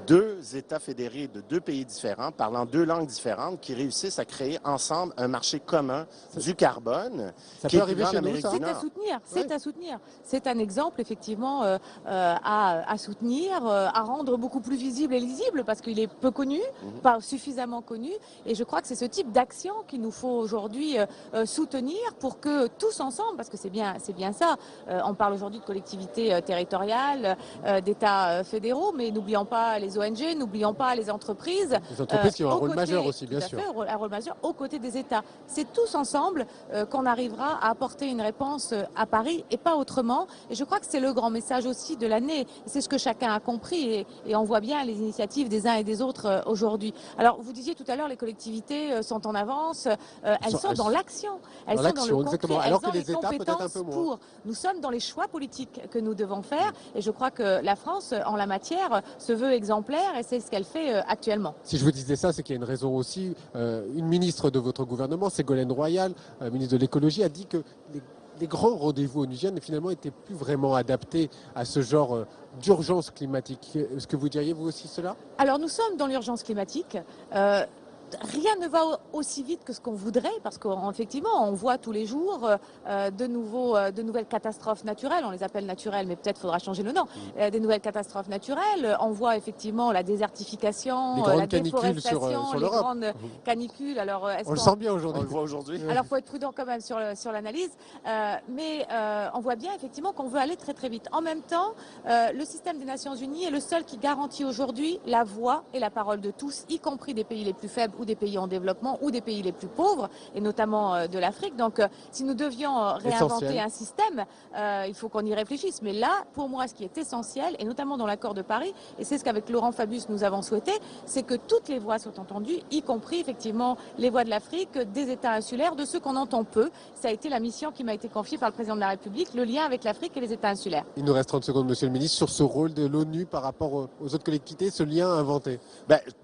Deux États fédérés de deux pays différents, parlant deux langues différentes, qui réussissent à créer ensemble un marché commun du carbone. Ça peut arriver chez nous, ça? C'est à soutenir, c'est à soutenir. C'est un exemple, effectivement, à soutenir, à rendre beaucoup plus visible et lisible, parce qu'il est peu connu, pas suffisamment connu. Et je crois que c'est ce type d'action qu'il nous faut aujourd'hui soutenir pour que tous ensemble, parce que c'est bien ça, on parle aujourd'hui de collectivités territoriales, d'États fédéraux, mais n'oublions pas les ONG, n'oublions pas les entreprises. Les entreprises qui ont un rôle majeur aussi, bien sûr. Un rôle majeur aux côtés des États. C'est tous ensemble qu'on arrivera à apporter une réponse à Paris et pas autrement. Et je crois que c'est le grand message aussi de l'année. C'est ce que chacun a compris et on voit bien les initiatives des uns et des autres aujourd'hui. Alors, vous disiez tout à l'heure, les collectivités sont en avance. Elles sont dans l'action. Elles sont dans le concret. Alors elles que les États, peut-être un peu moins. Nous sommes dans les choix politiques que nous devons faire. Et je crois que la France, en la matière, se veut exemplaire et c'est ce qu'elle fait actuellement. Si je vous disais ça, c'est qu'il y a une raison aussi. Une ministre de votre gouvernement, Ségolène Royal, ministre de l'écologie, a dit que les grands rendez-vous onusiens finalement n'étaient plus vraiment adaptés à ce genre d'urgence climatique. Est-ce que vous diriez vous aussi cela? Alors nous sommes dans l'urgence climatique. Rien ne va aussi vite que ce qu'on voudrait, parce qu'effectivement, on voit tous les jours de nouvelles catastrophes naturelles. On les appelle naturelles, mais peut-être faudra changer le nom. Des nouvelles catastrophes naturelles. On voit effectivement la désertification, la déforestation, sur les grandes canicules. Alors, on le sent bien aujourd'hui. On le voit aujourd'hui. Alors, il faut être prudent quand même sur l'analyse. Mais on voit bien effectivement qu'on veut aller très très vite. En même temps, le système des Nations Unies est le seul qui garantit aujourd'hui la voix et la parole de tous, y compris des pays les plus faibles ou des pays en développement ou des pays les plus pauvres, et notamment de l'Afrique. Donc, si nous devions réinventer un système, il faut qu'on y réfléchisse. Mais là, pour moi, ce qui est essentiel, et notamment dans l'accord de Paris, et c'est ce qu'avec Laurent Fabius nous avons souhaité, c'est que toutes les voix soient entendues, y compris effectivement les voix de l'Afrique, des États insulaires, de ceux qu'on entend peu. Ça a été la mission qui m'a été confiée par le président de la République, le lien avec l'Afrique et les États insulaires. Il nous reste 30 secondes, Monsieur le Ministre, sur ce rôle de l'ONU par rapport aux autres collectivités, ce lien inventé.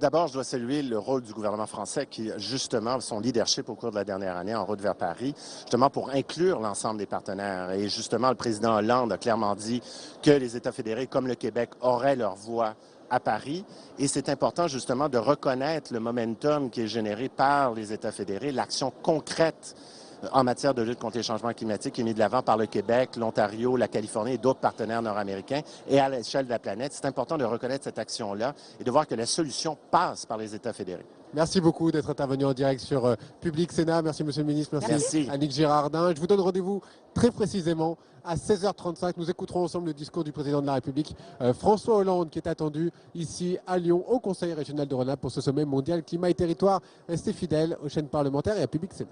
D'abord, je dois saluer le rôle du gouvernement français qui, justement, son leadership au cours de la dernière année en route vers Paris, justement pour inclure l'ensemble des partenaires. Et justement, le président Hollande a clairement dit que les États fédérés, comme le Québec, auraient leur voix à Paris. Et c'est important, justement, de reconnaître le momentum qui est généré par les États fédérés, l'action concrète en matière de lutte contre les changements climatiques qui est mis de l'avant par le Québec, l'Ontario, la Californie et d'autres partenaires nord-américains et à l'échelle de la planète. C'est important de reconnaître cette action-là et de voir que la solution passe par les États fédérés. Merci beaucoup d'être intervenu en direct sur Public Sénat. Merci Monsieur le Ministre, merci. Annick Girardin. Je vous donne rendez-vous très précisément à 16h35. Nous écouterons ensemble le discours du président de la République, François Hollande, qui est attendu ici à Lyon, au Conseil régional de Rhône-Alpes pour ce sommet mondial climat et territoire. Restez fidèles aux chaînes parlementaires et à Public Sénat.